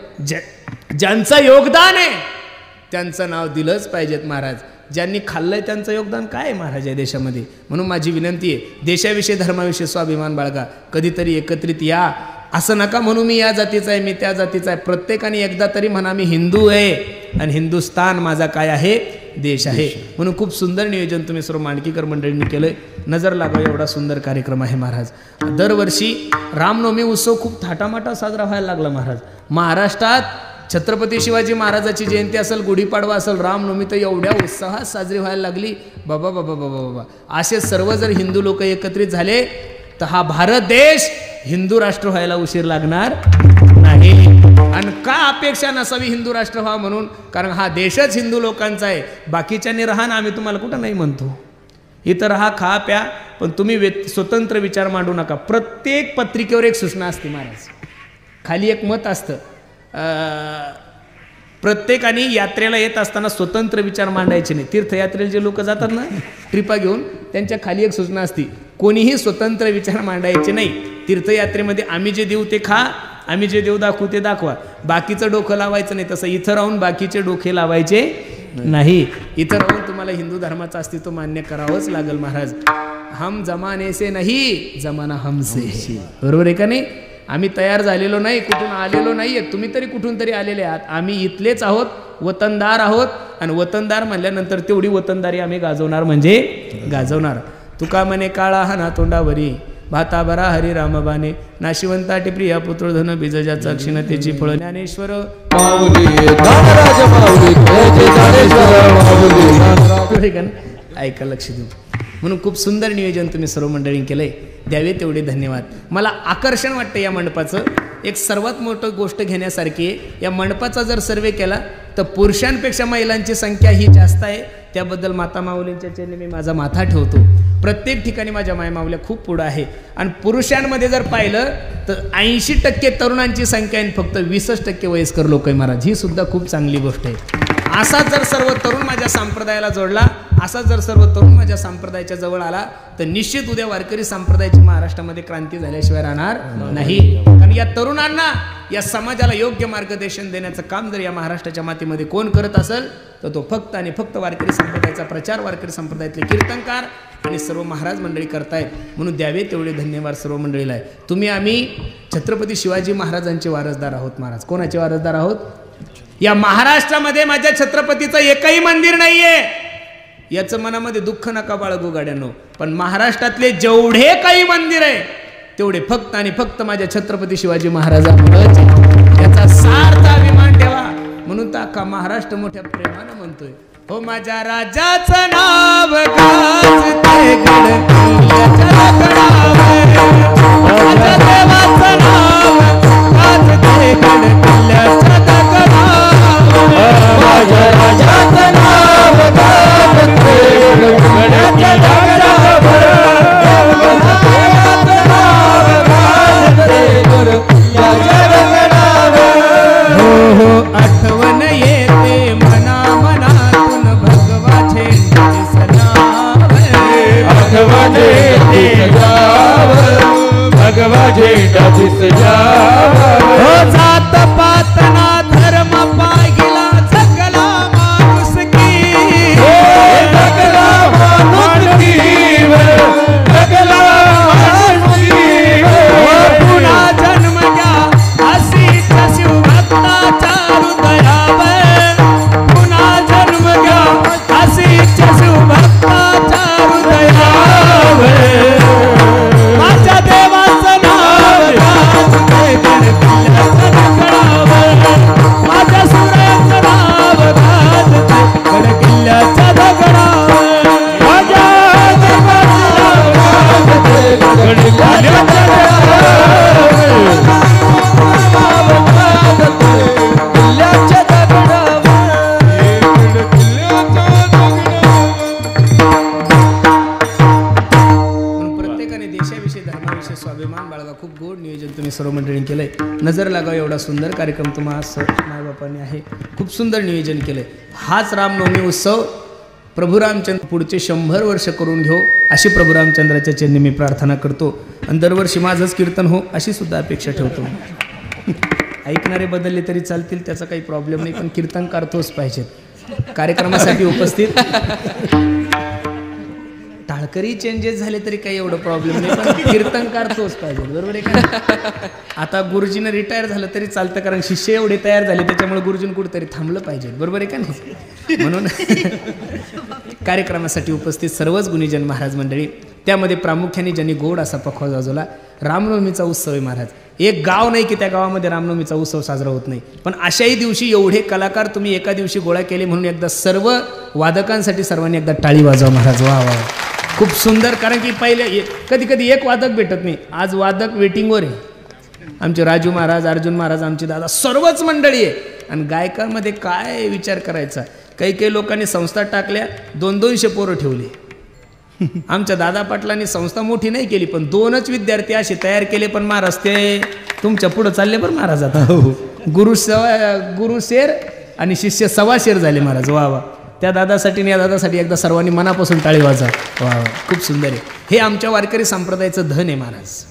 ज्यांचं योगदान आहे त्यांचं नाव दिलंच पाहिजेत महाराज. ज्यांनी खाल्लंय त्यांचं योगदान काय आहे महाराज या देशामध्ये. म्हणून माझी विनंती आहे, देशाविषयी धर्माविषयी स्वाभिमान बाळगा, कधीतरी एकत्रित या. असं नका म्हणू मी या जातीचा आहे मी त्या जातीचा आहे. प्रत्येकाने एकदा तरी म्हणा मी हिंदू आहे आणि हिंदुस्तान माझा काय आहे देश आहे. म्हणून खूप सुंदर नियोजन तुम्ही सर्व मांडकीकर मंडळींनी केलंय. नजर लागावं एवढा सुंदर कार्यक्रम आहे महाराज. दरवर्षी रामनवमी उत्सव खूप थाटामाटा साजरा व्हायला लागला महाराज. महाराष्ट्रात छत्रपती शिवाजी महाराजाची जयंती असेल, गुढीपाडवा असेल, रामनवमी तर एवढ्या उत्साहात साजरी व्हायला लागली. बाबा बाबा बाबा बाबा असे सर्व जर हिंदू लोक एकत्रित झाले तर हा भारत देश हिंदू राष्ट्र व्हायला उशीर लागणार नाही. आणि का अपेक्षा नसावी हिंदू राष्ट्र व्हावं म्हणून, कारण हा देशच हिंदू लोकांचा आहे. बाकीच्यांनी राहा ना, आम्ही तुम्हाला कुठं नाही म्हणतो, इथं राहा खा प्या, पण तुम्ही स्वतंत्र विचार मांडू नका. प्रत्येक पत्रिकेवर एक सूचना असते महाराज, खाली एक मत असतं, प्रत्येकाने यात्रेला येत असताना स्वतंत्र विचार मांडायचे नाही. तीर्थयात्रेला जे लोक जातात ना ट्रिपा घेऊन, त्यांच्या खाली एक सूचना असते, कोणीही स्वतंत्र विचार मांडायचे नाही. तीर्थयात्रेमध्ये आम्ही जे देऊ ते खा, आम्ही जे देऊ दाखवू ते दाखवा, बाकीचं डोकं लावायचं नाही. तसं इथं राहून बाकीचे डोके लावायचे नाही. इथं राहून तुम्हाला हिंदू धर्माचं अस्तित्व मान्य करावंच लागेल महाराज. हम जमाने से नाही, जमाना हमसे. बरोबर आहे का नाही. आम्ही तयार झालेलो नाही, कुठून आलेलो नाहीये. तुम्ही तरी कुठून तरी आलेले आहात. आम्ही इथलेच आहोत, वतनदार आहोत. आणि वतनदार म्हणल्यानंतर तेवढी वतनदारी आम्ही गाजवणार म्हणजे गाजवणार. तुका म्हणे काळा हा ना तोंडावरी, भाता बरा हरी रामबाने, नाशिवंताटी प्रिया पुत्रधन बीजजाचा क्षीणतेची फळ. ज्ञानेश्वर ऐका लक्ष देऊ. म्हणून खूप सुंदर नियोजन तुम्ही सर्व मंडळी केलंय, द्यावे तेवढे धन्यवाद. मला आकर्षण वाटतं या मंडपाचं. एक सर्वात मोठं गोष्ट घेण्यासारखी आहे, या मंडपाचा जर सर्वे केला तर पुरुषांपेक्षा महिलांची संख्या ही जास्त आहे. त्याबद्दल माता माऊलींच्या चरणी मी माझा माथा ठेवतो. प्रत्येक ठिकाणी माझ्या माय माऊल्या खूप पुढं आहे. आणि पुरुषांमध्ये जर पाहिलं तर 80% तरुणांची संख्या आहे, फक्त 20% वयस्कर लोक आहे महाराज. ही सुद्धा खूप चांगली गोष्ट आहे. असा जर सर्व तरुण माझ्या संप्रदायाला जोडला, असा जर सर्व तरुण माझ्या संप्रदायाच्या जवळ आला तर निश्चित उद्या वारकरी संप्रदायाची महाराष्ट्रामध्ये क्रांती झाल्याशिवाय राहणार नाही. कारण या तरुणांना, या समाजाला योग्य मार्गदर्शन देण्याचं काम जर या महाराष्ट्राच्या मातीमध्ये कोण करत असेल तर तो फक्त आणि फक्त वारकरी संप्रदायाचा प्रचार, वारकरी संप्रदायातले कीर्तनकार आणि सर्व महाराज मंडळी करतायत. म्हणून द्यावे तेवढे धन्यवाद सर्व मंडळीला आहे. तुम्ही आम्ही छत्रपती शिवाजी महाराजांचे वारसदार आहोत महाराज. कोणाचे वारसदार आहोत? या महाराष्ट्रामध्ये माझ्या छत्रपतीचं एकही मंदिर नाहीये. याचं मनामध्ये दुःख नका बाळगू गाड्यांनो, पण महाराष्ट्रातले जेवढे काही मंदिर आहे तेवढे फक्त आणि फक्त माझ्या छत्रपती शिवाजी महाराजांमुळेच. याचा सार्थ अभिमान ठेवा. म्हणून तर अख्खा महाराष्ट्र मोठ्या प्रेमानं म्हणतोय, हो माझ्या राजाचं नाव गाजते गडकिल्ल्याच्या गडावर, माझ्या देवाचं नाव गाजते गडकिल्ल्याच्या गडावर, माझ्या राजाचं नाव गाजते गडकिल्ल्याच्या गडावर, माझ्या देवाचं नाव गाजते गडकिल्ल्याच्या गडावर. हो हो आठवण येते मना मनातून भगवा झेंड्याची सजावट, भगवा झेंड्याची सजावट, भगवा झेंड्याची सजावट. हो जात पात ना धर्म पाहिला जगला माणूस की, जगला माणूस की, जगला माणूस की. पुन्हा जन्म घ्या अशीच शिवभक्ताच्या हृदयावर, पुन्हा जन्म घ्या अशीच शिवभक्ताच्या हृदयावर. माझ्या देवाचं नाव गाजते गडकिल्ल्याच्या आम्ही सर्व मंडळींनी केलं आहे. नजर लागावं एवढा सुंदर कार्यक्रम तुम्हाला मायबापांनी आहे. खूप सुंदर नियोजन केलं आहे. हाच रामनवमी उत्सव प्रभू रामचंद्र पुढचे 100 वर्ष करून घेऊ अशी प्रभू रामचंद्राच्या चरणी मी प्रार्थना करतो. आणि दरवर्षी माझंच कीर्तन हो अशी सुद्धा अपेक्षा ठेवतो. ऐकणारे बदलले तरी चालतील, त्याचा काही प्रॉब्लेम नाही, पण कीर्तनकार तोच पाहिजेत. कार्यक्रमासाठी उपस्थित टाळकरी चेंजेस झाले तरी काही एवढं प्रॉब्लेम नाही, पण कीर्तनकार तोच पाहिजे. बरोबर आहे का? आता गुरुजीनं रिटायर झालं तरी चालतं, कारण शिष्य एवढे तयार झाले त्याच्यामुळे गुरुजीनं कुठेतरी थांबलं पाहिजे. बरोबर आहे का नाही? म्हणून कार्यक्रमासाठी उपस्थित सर्वच गुणीजन महाराज मंडळी, त्यामध्ये प्रामुख्याने ज्यांनी गोड असा पखवाज वाजवला. रामनवमीचा उत्सव आहे महाराज. एक गाव नाही की त्या गावामध्ये रामनवमीचा उत्सव साजरा होत नाही, पण अशाही दिवशी एवढे कलाकार तुम्ही एका दिवशी गोळा केले, म्हणून एकदा सर्व वादकांसाठी सर्वांनी एकदा टाळी वाजवा महाराज. वा वा, खूप सुंदर. कारण की पहिले कधी कधी एक वादक भेटत नाही, आज वादक वेटिंगवर आहे. आमचे राजू महाराज, अर्जुन महाराज, आमचे दादा, सर्वच मंडळी आहे. आणि गायकांमध्ये काय विचार करायचा, काही काही लोकांनी संस्था टाकल्या, 200-200 पोरं ठेवली. आमच्या दादा पाटलांनी संस्था मोठी नाही केली, पण 2च विद्यार्थी असे तयार केले. पण महाराज ते तुमच्या पुढं चालले बरं महाराज. आता गुरु शेर आणि शिष्य 1.25 शेर झाले महाराज. वा वा, त्या दादासाठी आणि या दादासाठी एकदा सर्वांनी मनापासून टाळी वाजा. वा वा, खूप सुंदर आहे. हे आमच्या वारकरी संप्रदायाचं धन आहे महाराज.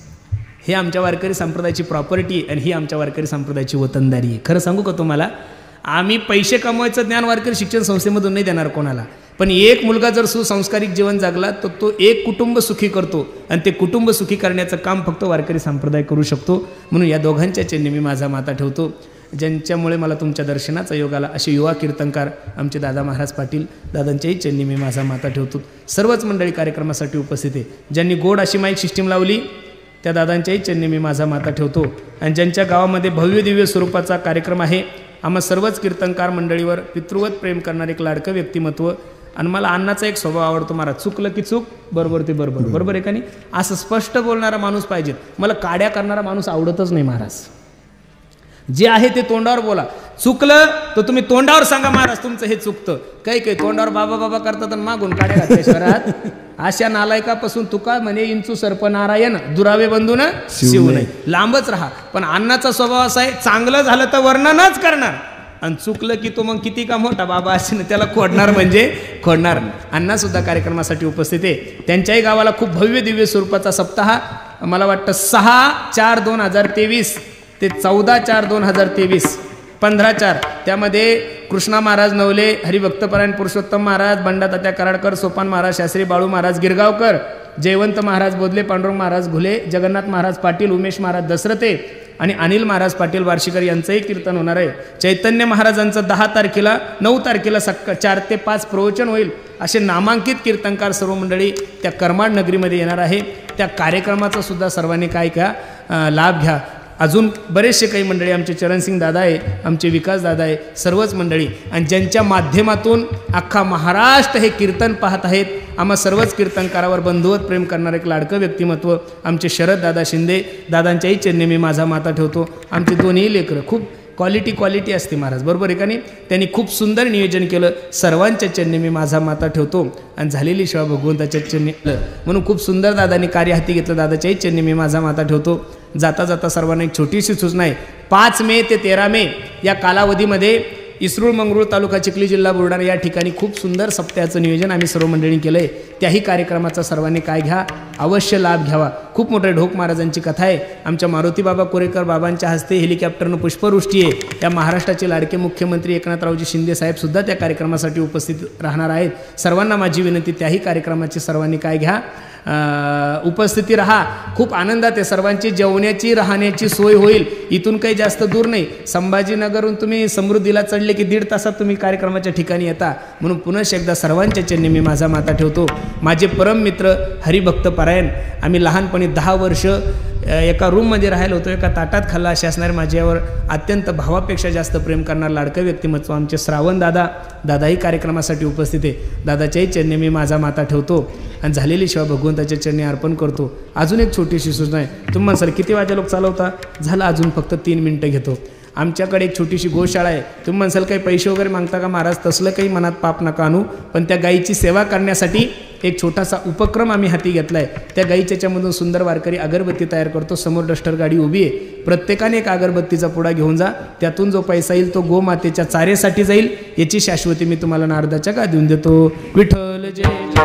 हे आमच्या वारकरी संप्रदायाची प्रॉपर्टी आहे आणि ही आमच्या वारकरी संप्रदायाची वतनदारी आहे. खरं सांगू का तुम्हाला, आम्ही पैसे कमवायचं ज्ञान वारकरी शिक्षण संस्थेमधून नाही देणार कोणाला, पण एक मुलगा जर सुसंस्कारिक जीवन जगला तर तो एक कुटुंब सुखी करतो, आणि ते कुटुंब सुखी करण्याचं काम फक्त वारकरी संप्रदाय करू शकतो. म्हणून या दोघांच्या चरणी मी माझा माता ठेवतो, ज्यांच्यामुळे मला तुमच्या दर्शनाचा योग आला. असे युवा कीर्तनकार आमचे दादा महाराज पाटील, दादांच्याही चरणी मी माझा माता ठेवतो. सर्वच मंडळी कार्यक्रमासाठी उपस्थित आहे. ज्यांनी गोड अशी माईक सिस्टीम लावली त्या दादांच्याही चरणी मी माझा माता ठेवतो. आणि ज्यांच्या गावामध्ये भव्य दिव्य स्वरूपाचा कार्यक्रम आहे, आम्हा सर्वच कीर्तनकार मंडळीवर पितृवत प्रेम करणारे एक लाडकं व्यक्तिमत्व. आणि मला अण्णाचा एक स्वभाव आवडतो महाराज, चुकलं की चूक, बरोबर ते बरोबर. बरोबर आहे का नाही? असं स्पष्ट बोलणारा माणूस पाहिजे. मला काड्या करणारा माणूस आवडतच नाही महाराज. जे आहे ते तोंडावर बोला. चुकलं तर तुम्ही तोंडावर सांगा महाराज तुमचं हे चुकतं. काही काही तोंडावर बाबा बाबा करतात आणि मागून काड्या घातल्या शहरात. अशा नालायकापासून तुका म्हणे इंचू सर्प नारायण, दुरावे बंधून शिव नाही. लांबच राहा. पण अण्णाचा स्वभाव असा आहे, चांगलं झालं तर वर्णनच करणार, आणि चुकलं की तो मग किती का मोठा बाबा असेल त्याला खोडणार म्हणजे खोडणार. अण्णा सुद्धा कार्यक्रमासाठी उपस्थित आहे. त्यांच्याही गावाला खूप भव्य दिव्य स्वरूपाचा सप्ताह, मला वाटतं 6/4/2023 ते 14/4/2023, 15/4, त्यामध्ये कृष्णा महाराज नवले, हरिभक्तपरायण पुरुषोत्तम महाराज, बंडा तात्या कराडकर, सोपान महाराज शास्त्री, बाळू महाराज गिरगावकर, जयवंत महाराज बोधले, पांडुरंग महाराज घुले, जगन्नाथ महाराज पाटील, उमेश महाराज दसरथे आणि अनिल महाराज पाटील वार्षिकर यांचंही कीर्तन होणार आहे. चैतन्य महाराजांचं 9 तारखेला 4 ते 5 प्रवचन होईल. असे नामांकित कीर्तनकार सर्व मंडळी त्या करमाड नगरीमध्ये येणार आहे. त्या कार्यक्रमाचा सुद्धा सर्वांनी काय का लाभ घ्या. अजून बरेचसे काही मंडळी, आमचे चरणसिंग दादा आहे, आमचे विकास दादा आहे, सर्वच मंडळी, आणि ज्यांच्या माध्यमातून अख्खा महाराष्ट्र हे कीर्तन पाहत आहेत. आम्हा सर्वच कीर्तनकारावर बंधुवत प्रेम करणारं एक लाडकं व्यक्तिमत्व आमचे शरद दादा शिंदे, दादांच्याही चरणी मी माझा माता ठेवतो. आमचे दोन्ही लेकरं खूप क्वालिटी असते महाराज. बरोबर आहे का नाही? त्यांनी खूप सुंदर नियोजन केलं. सर्वांच्या चरणी मी माझा माता ठेवतो आणि झालेली सेवा भगवंताच्या चरणी, म्हणून खूप सुंदर दादांनी कार्य हाती घेतलं. दादाच्याही चरणी मी माझा माता ठेवतो. जाता जाता सर्वांना एक छोटीशी सूचना आहे. 5 मे ते 13 मे या कालावधीमध्ये इसरूळ मंगरूळ तालुका चिखली जिल्हा बुलढाणा या ठिकाणी खूप सुंदर सप्त्याचं नियोजन आम्ही सर्व मंडळींनी केलं आहे. त्याही कार्यक्रमाचा सर्वांनी काय घ्या, अवश्य लाभ घ्यावा. खूप मोठे ढोक महाराजांची कथा आहे. आमच्या मारुती बाबा कोरेकर बाबांच्या हस्ते हेलिकॉप्टरनं पुष्पवृष्टी आहे. या महाराष्ट्राचे लाडके मुख्यमंत्री एकनाथरावजी शिंदे साहेब सुद्धा त्या कार्यक्रमासाठी उपस्थित राहणार आहेत. सर्वांना माझी विनंती, त्याही कार्यक्रमाची सर्वांनी काय घ्या, उपस्थिती राहा. खूप आनंदात आहे. सर्वांची जेवण्याची राहण्याची सोय होईल. इथून काही जास्त दूर नाही. संभाजीनगरहून तुम्ही समृद्धीला चढले की 1.5 तासात तुम्ही कार्यक्रमाच्या ठिकाणी येता. म्हणून पुनश्च एकदा सर्वांच्या चरणी मी माझा माता ठेवतो. माझे परम मित्र हरिभक्त पारायण, आम्ही लहानपणी 10 वर्ष एका रूममध्ये राहिलो होतो. एका ताटात खाल्ला असे असणारे माझ्यावर अत्यंत भावापेक्षा जास्त प्रेम करणार लाडकं व्यक्तिमत्व आमचे श्रावण दादाही कार्यक्रमासाठी उपस्थित आहे. दादाच्याही चरणी मी माझा माता ठेवतो आणि झालेली सेवा भगवंताच्या चरणी अर्पण करतो. अजून एक छोटीशी सूचना आहे. तुम्ही म्हणसाल किती वाजे लोक चालवता? झालं, अजून फक्त 3 मिनटं घेतो. आमच्याकडे एक छोटीशी गोशाळा आहे. तुम्ही म्हणसाल काही पैसे वगैरे मागता का महाराज? तसलं काही मनात पाप नका आणू, पण त्या गायीची सेवा करण्यासाठी एक छोटासा उपक्रम आम्ही हाती घेतला आहे. त्या गाईच्या याच्यामधून सुंदर वारकरी अगरबत्ती तयार करतो. समोर डस्टर गाडी उभी आहे. प्रत्येकाने एक अगरबत्तीचा पुडा घेऊन जा. त्यातून जो पैसा येईल तो गोमातेच्या चाऱ्यासाठी जाईल. याची शाश्वती मी तुम्हाला नारदाच्या का देऊन देतो. विठ्ठल जय.